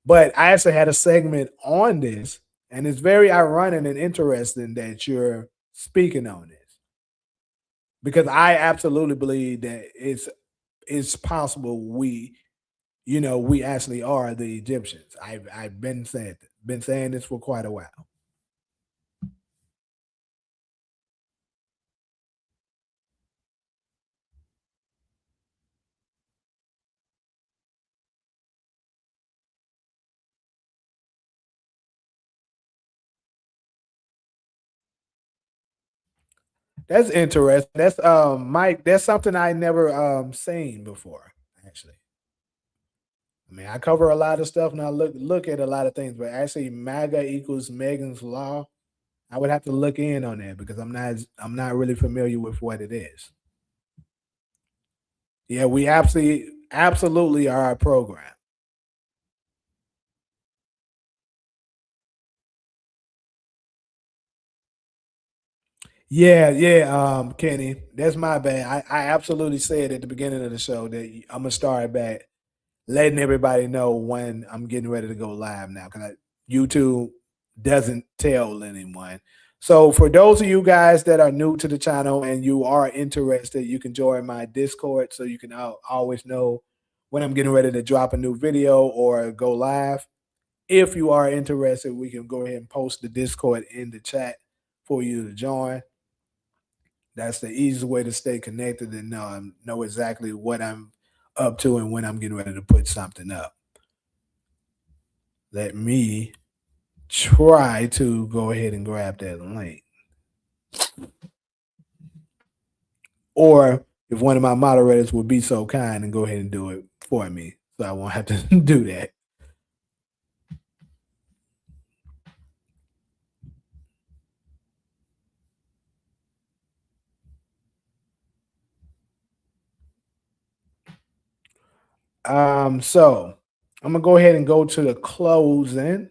but I actually had a segment on this, and it's very ironic and interesting that you're speaking on this because I absolutely believe that it's possible we actually are the Egyptians. I've been saying this for quite a while. That's interesting. That's Mike. That's something I never seen before. Actually, I mean, I cover a lot of stuff and I look at a lot of things, but actually, MAGA equals Megan's Law. I would have to look in on that because I'm not really familiar with what it is. Yeah, we absolutely are a program. Yeah, yeah, Kenny, that's my bad. I absolutely said at the beginning of the show that I'm gonna start back letting everybody know when I'm getting ready to go live now because YouTube doesn't tell anyone. So for those of you guys that are new to the channel and you are interested, you can join my Discord so you can always know when I'm getting ready to drop a new video or go live. If you are interested, we can go ahead and post the Discord in the chat for you to join. That's the easiest way to stay connected and know exactly what I'm up to and when I'm getting ready to put something up. Let me try to go ahead and grab that link. Or if one of my moderators would be so kind and go ahead and do it for me, so I won't have to do that. So I'm gonna go ahead and go to the closing.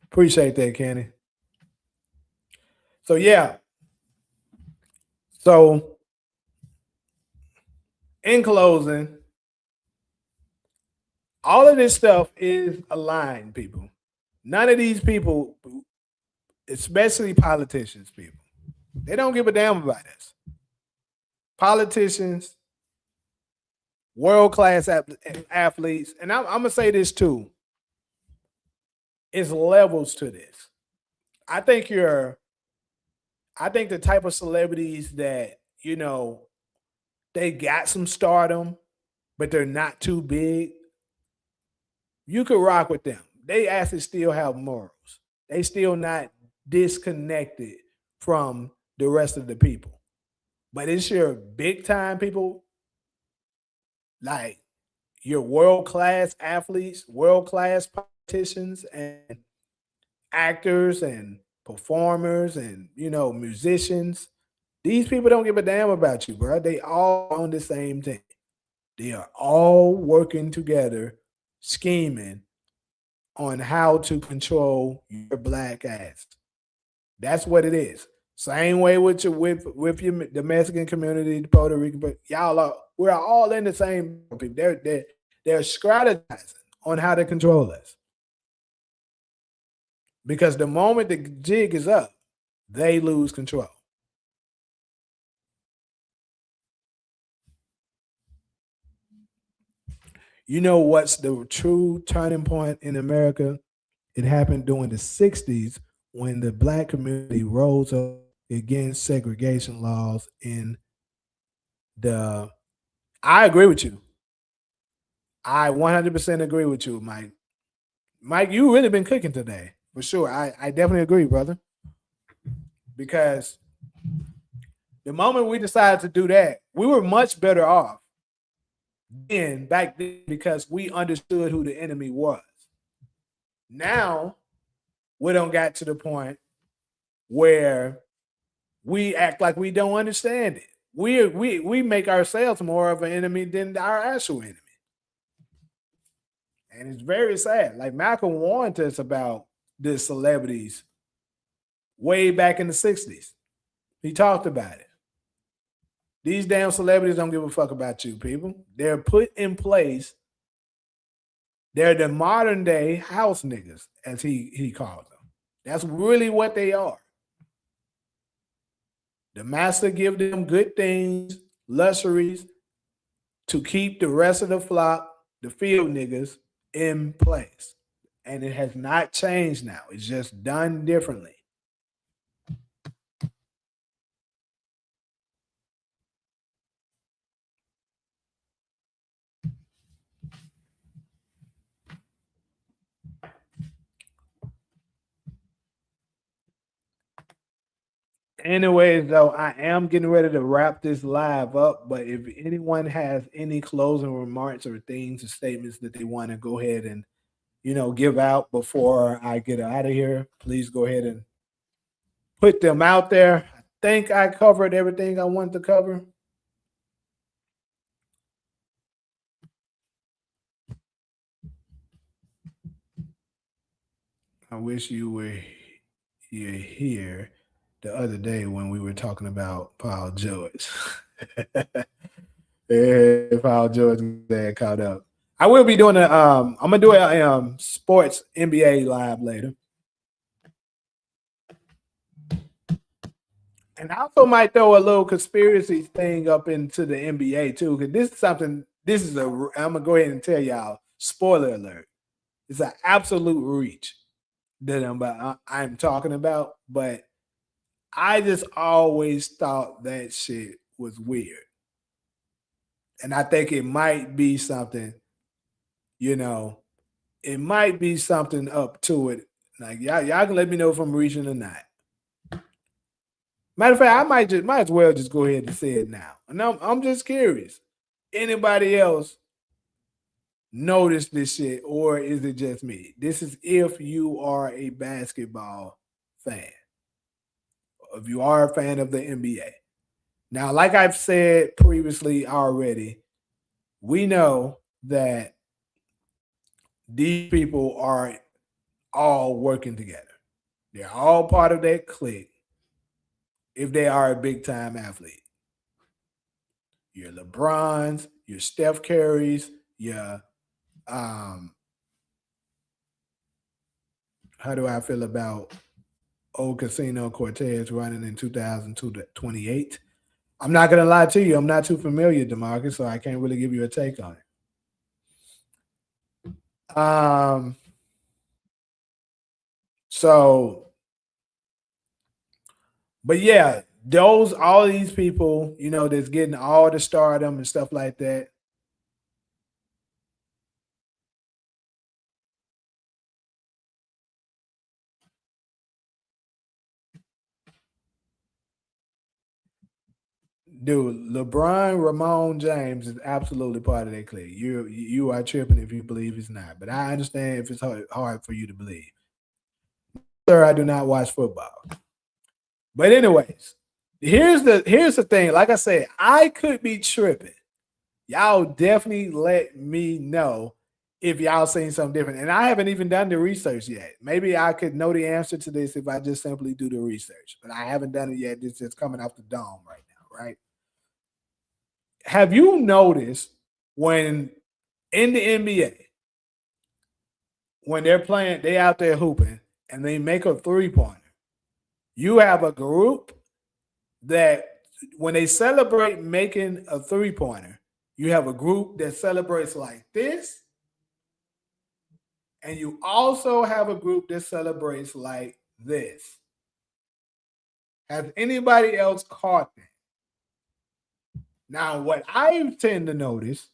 Appreciate that, Kenny. So yeah. So in closing, all of this stuff is aligned, people. None of these people, especially politicians, people, they don't give a damn about us. Politicians, world class athletes, and I'm gonna say this too: it's levels to this. I think you're, I think the type of celebrities that they got some stardom, but they're not too big. You could rock with them. They actually still have morals. They still not disconnected from the rest of the people. But it's your big time people, like your world class athletes, world class politicians, and actors and performers and musicians. These people don't give a damn about you, bro. They all on the same team. They are all working together, scheming on how to control your black ass. That's what it is. Same way with your with your the Mexican community, the Puerto Rican, but y'all are we're all in the same people. They're strategizing on how to control us. Because the moment the jig is up, they lose control. You know what's the true turning point in America? It happened during the 60s when the black community rose up against segregation laws in the. I agree with you. I 100% agree with you, Mike. Mike, you really been cooking today, for sure. I definitely agree, brother. Because the moment we decided to do that, we were much better off back then because we understood who the enemy was. Now we don't got to the point where we act like we don't understand it. We make ourselves more of an enemy than our actual enemy. And it's very sad. Like Malcolm warned us about the celebrities way back in the 60s. He talked about it. These damn celebrities don't give a fuck about you, people. They're put in place. They're the modern day house niggas, as he calls them. That's really what they are. The master give them good things, luxuries to keep the rest of the flock, the field niggas, in place. And it has not changed now. It's just done differently. Anyways, though, I am getting ready to wrap this live up. But if anyone has any closing remarks or things or statements that they want to go ahead and give out before I get out of here, please go ahead and put them out there. I think I covered everything I wanted to cover. I wish you were here the other day when we were talking about Paul George. Yeah, Paul George got caught up. I will be doing a I'm gonna do a sports NBA live later. And I also might throw a little conspiracy thing up into the NBA too, because this is something. This is a. I'm gonna go ahead and tell y'all. Spoiler alert! It's an absolute reach that I'm talking about. But I just always thought that shit was weird, and I think it might be something. You know, it might be something up to it. Like y'all can let me know if I'm reaching or not. Matter of fact, I might as well just go ahead and say it now. And I'm just curious. Anybody else notice this shit, or is it just me? This is if you are a basketball fan, if you are a fan of the NBA. Now, like I've said previously already, we know that these people are all working together. They're all part of that clique if they are a big time athlete. Your LeBrons, your Steph Currys, your how do I feel about old Casino Cortez running in 2002 to 28? I'm not gonna lie to you, I'm not too familiar, DeMarcus, so I can't really give you a take on it. So but yeah, those all these people, that's getting all the stardom and stuff like that. Dude, LeBron Ramon James is absolutely part of that clique. You are tripping if you believe it's not, but I understand if it's hard for you to believe. Sir, I do not watch football. But anyways, here's the thing. Like I said, I could be tripping. Y'all definitely let me know if y'all seen something different. And I haven't even done the research yet. Maybe I could know the answer to this if I just simply do the research. But I haven't done it yet. It's just coming off the dome right now, right? Have you noticed when in the NBA, when they're playing, they out there hooping and they make a 3-pointer, you have a group that when they celebrate making a 3-pointer, you have a group that celebrates like this, and you also have a group that celebrates like this. Has anybody else caught that? Now, what I tend to notice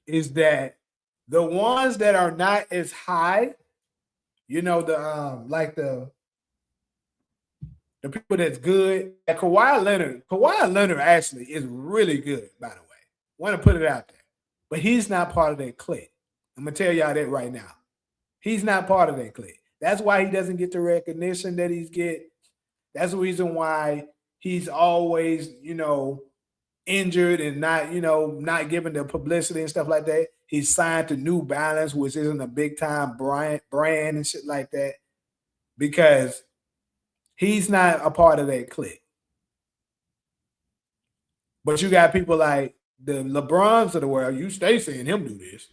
is that the ones that are not as high, the like the people that's good. Like Kawhi Leonard actually is really good, by the way. Want to put it out there. But he's not part of that clique. I'm gonna tell y'all that right now. He's not part of that clique. That's why he doesn't get the recognition that he's get. That's the reason why he's always, injured and not, not given the publicity and stuff like that. He's signed to New Balance, which isn't a big time brand and shit like that, because he's not a part of that clique. But you got people like the LeBrons of the world. You stay seeing him do this.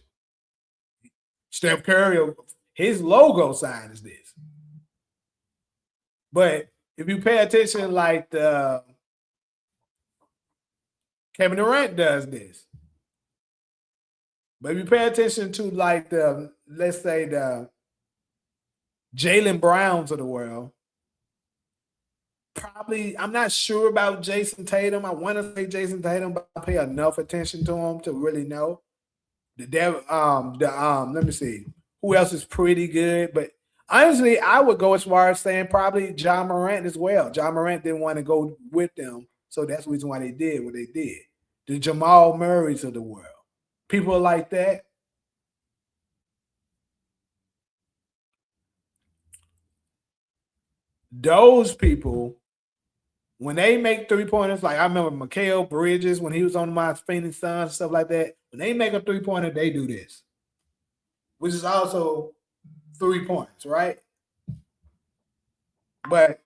Steph Curry, his logo sign is this. But if you pay attention, like Kevin Durant does this. But if you pay attention to like let's say the Jalen Browns of the world, probably I'm not sure about Jason Tatum. I want to say Jason Tatum, but I pay enough attention to him to really know. Let me see who else is pretty good, but honestly, I would go as far as saying probably John Morant as well. John Morant didn't want to go with them, so that's the reason why they did what they did. The Jamal Murrays of the world, people like that. Those people, when they make 3-pointers, like I remember Mikal Bridges when he was on my Phoenix Suns, stuff like that. When they make a 3-pointer, they do this, which is also 3 points, right? But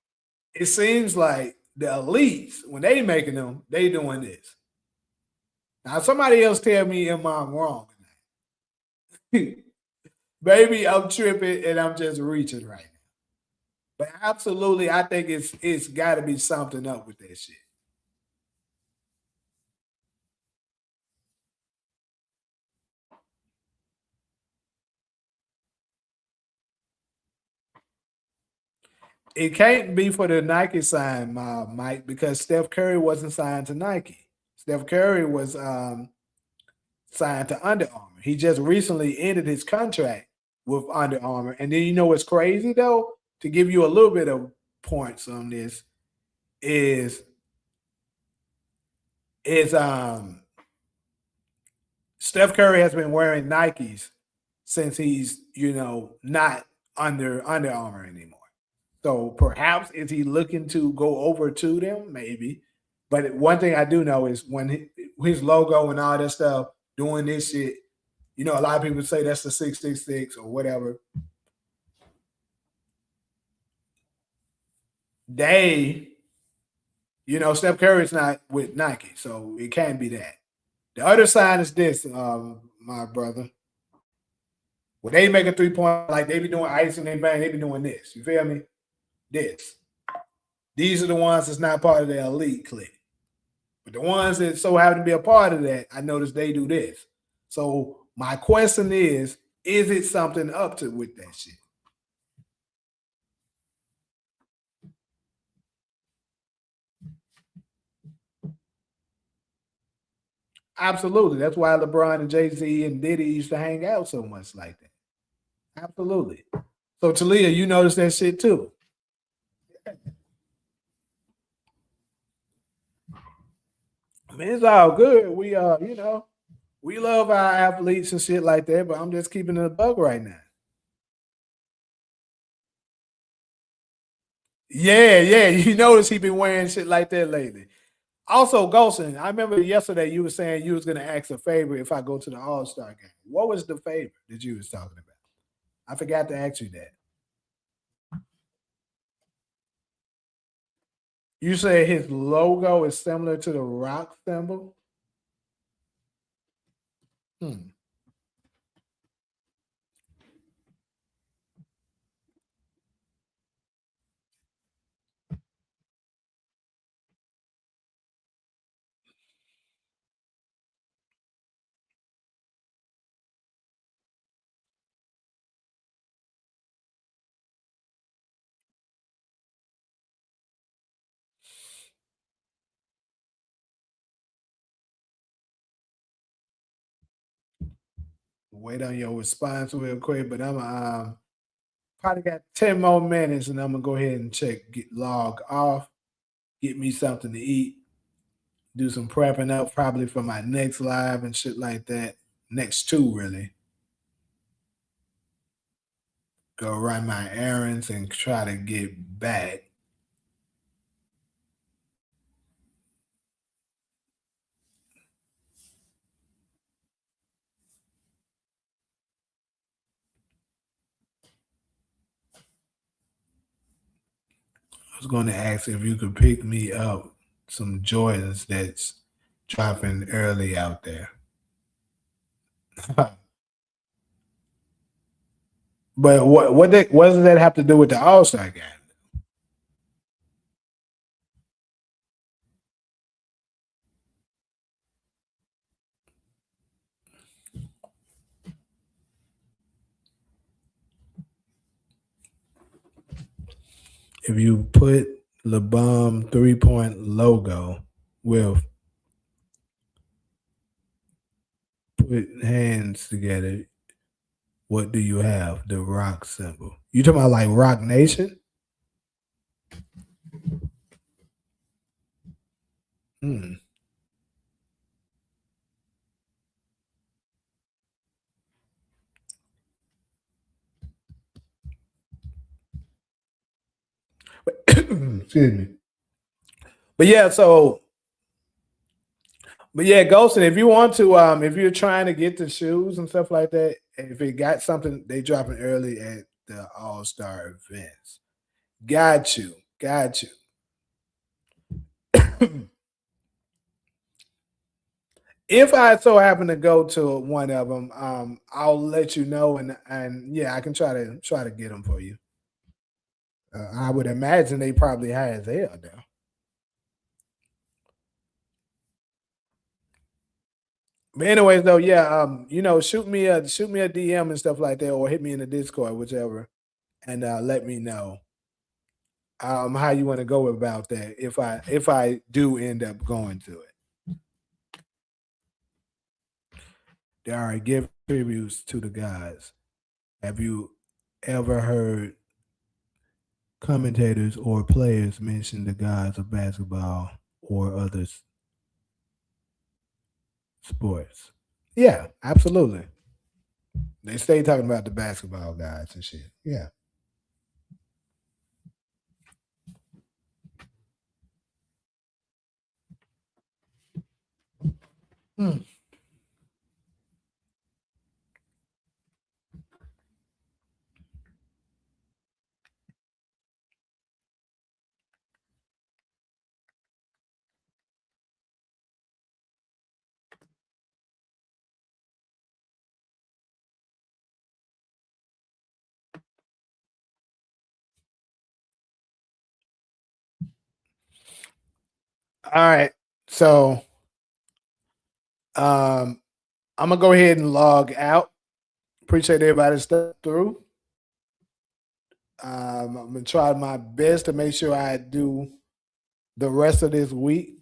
it seems like the elites, when they making them, they doing this. Now, somebody else tell me am I wrong? Maybe I'm tripping and I'm just reaching right now. But absolutely, I think it's got to be something up with that shit. It can't be for the Nike sign, Mike, because Steph Curry wasn't signed to Nike. Steph Curry was signed to Under Armour. He just recently ended his contract with Under Armour. And then you know what's crazy though? To give you a little bit of points on this is is Steph Curry has been wearing Nikes since he's not Under Armour anymore. So perhaps is he looking to go over to them? Maybe. But one thing I do know is when his logo and all that stuff doing this shit, a lot of people say that's the 666 or whatever. They, Steph Curry's not with Nike, so it can't be that. The other side is this, my brother. When they make a 3 point, like they be doing ice and they bang, they be doing this. You feel me? This. These are the ones that's not part of the elite clique. But the ones that so happen to be a part of that, I notice they do this. So my question is it something up to with that shit? Absolutely. That's why LeBron and Jay-Z and Diddy used to hang out so much like that. Absolutely. So Talia, you notice that shit too. I mean, it's all good. We love our athletes and shit like that, but I'm just keeping it a bug right now. Yeah, yeah. You notice he been wearing shit like that lately. Also, Golson, I remember yesterday you were saying you was gonna ask a favor if I go to the All Star game. What was the favor that you was talking about? I forgot to ask you that. You said his logo is similar to the rock symbol. Hmm. Wait on your response real quick, but I'm probably got 10 more minutes, and I'm gonna go ahead and log off, get me something to eat, do some prepping up, probably for my next live and shit like that. Next two, really. Go run my errands and try to get back. I was going to ask if you could pick me up some Jordans that's dropping early out there. But what does that have to do with the All Star game? If you put LeBum 3 point logo with put hands together, what do you have? The rock symbol. You talking about like Rock Nation? Hmm. Excuse me. But yeah, but yeah, Ghostin, if you want to, if you're trying to get the shoes and stuff like that, if it got something, they dropping early at the All Star events. Got you, got you. If I so happen to go to one of them, I'll let you know, and yeah, I can try to get them for you. I would imagine they probably has hell though. But anyways, though, yeah, shoot me a DM and stuff like that, or hit me in the Discord, whichever, and let me know how you want to go about that if I do end up going to it. All right, give tributes to the gods. Have you ever heard commentators or players mention the gods of basketball or other sports? Yeah, absolutely. They stay talking about the basketball guys and shit. Yeah. Hmm. All right. So um I'm gonna go ahead and log out. Appreciate everybody stuck through. I'm gonna try my best to make sure I do the rest of this week.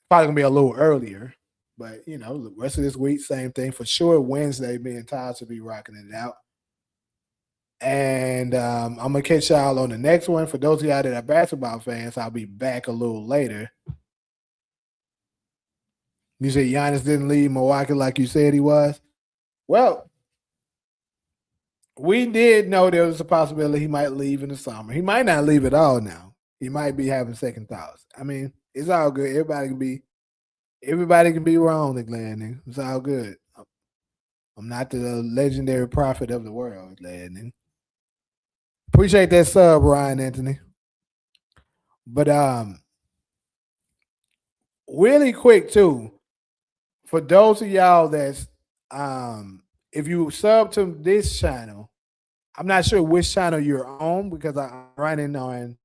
Probably gonna be a little earlier, but the rest of this week, same thing for sure. Wednesday, me and Todd will be rocking it out. And I'm gonna catch y'all on the next one. For those of y'all that are basketball fans, I'll be back a little later. You said Giannis didn't leave Milwaukee like you said he was. Well, we did know there was a possibility he might leave in the summer. He might not leave at all now. He might be having second thoughts. I mean, it's all good. Everybody can be wrong, Glenn. It's all good. I'm not the legendary prophet of the world, Glenn. Appreciate that sub, Ryan Anthony. But really quick too, for those of y'all that's if you sub to this channel, I'm not sure which channel you're on because I'm running on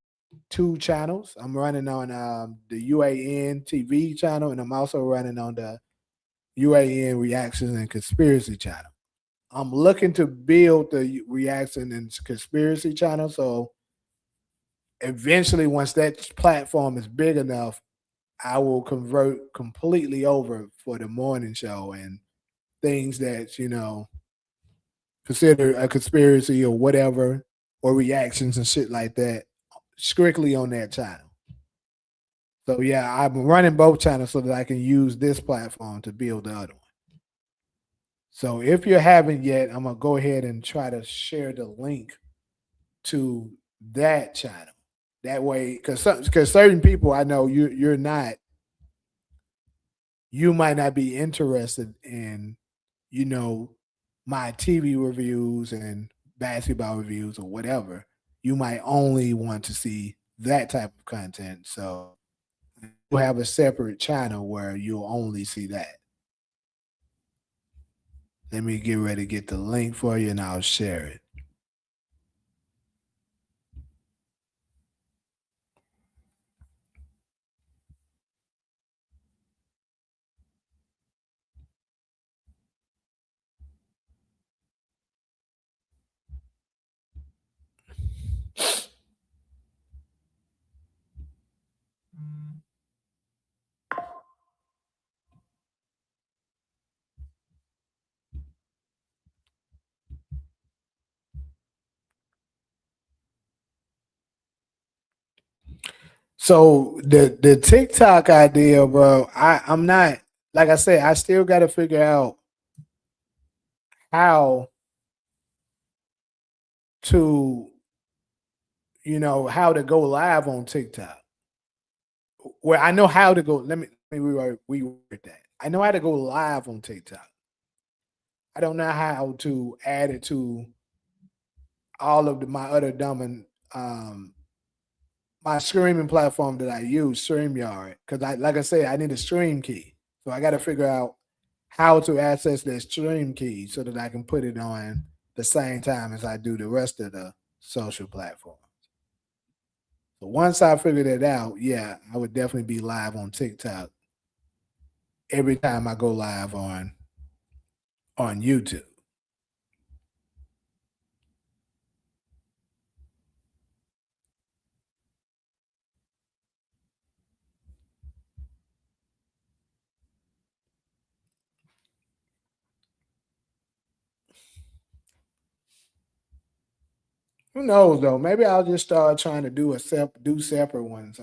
two channels. I'm running on the UAN TV channel, and I'm also running on the UAN Reactions and Conspiracy channel. I'm looking to build the Reaction and Conspiracy channel, so eventually, once that platform is big enough, I will convert completely over for the morning show and things that consider a conspiracy or whatever, or reactions and shit like that, strictly on that channel. So yeah, I'm running both channels so that I can use this platform to build the other one. So if you haven't yet, I'm gonna go ahead and try to share the link to that channel. That way, because certain people I know you might not be interested in you know my TV reviews and basketball reviews or whatever. You might only want to see that type of content. So you have a separate channel where you'll only see that. Let me get ready to get the link for you and I'll share it. So the TikTok idea, bro, I'm not, like I said, I still got to figure out how to how to go live on TikTok. Where I know how to go. Let me reword that. I know how to go live on TikTok. I don't know how to add it to all of my other um my streaming platform that I use, StreamYard, because like I said, I need a stream key. So I got to figure out how to access that stream key so that I can put it on the same time as I do the rest of the social platform. So once I figure that out, yeah, I would definitely be live on TikTok every time I go live on YouTube. Who knows though? Maybe I'll just start trying to do separate ones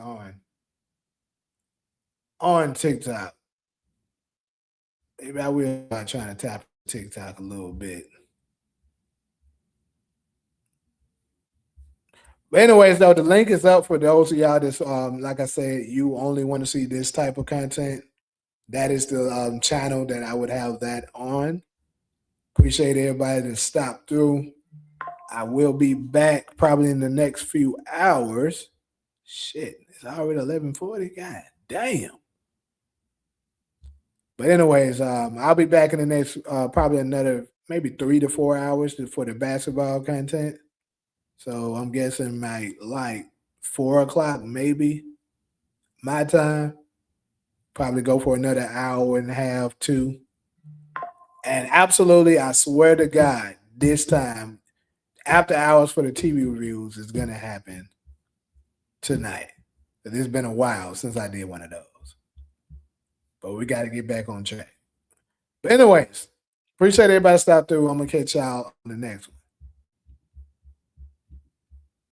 on TikTok. Maybe I will start trying to tap TikTok a little bit. But anyways, though, the link is up for those of y'all that's like I said, you only want to see this type of content. That is the channel that I would have that on. Appreciate everybody that stopped through. I will be back probably in the next few hours. Shit, it's already 11:40. God damn. But anyways, I'll be back in the next probably another maybe 3 to 4 hours for the basketball content. So I'm guessing like 4 o'clock maybe my time. Probably go for another hour and a half, two. And absolutely, I swear to God, this time after hours for the TV reviews is gonna happen tonight. It's been a while since I did one of those, but we got to get back on track. But anyways, appreciate everybody stop through. I'm gonna catch y'all on the next one.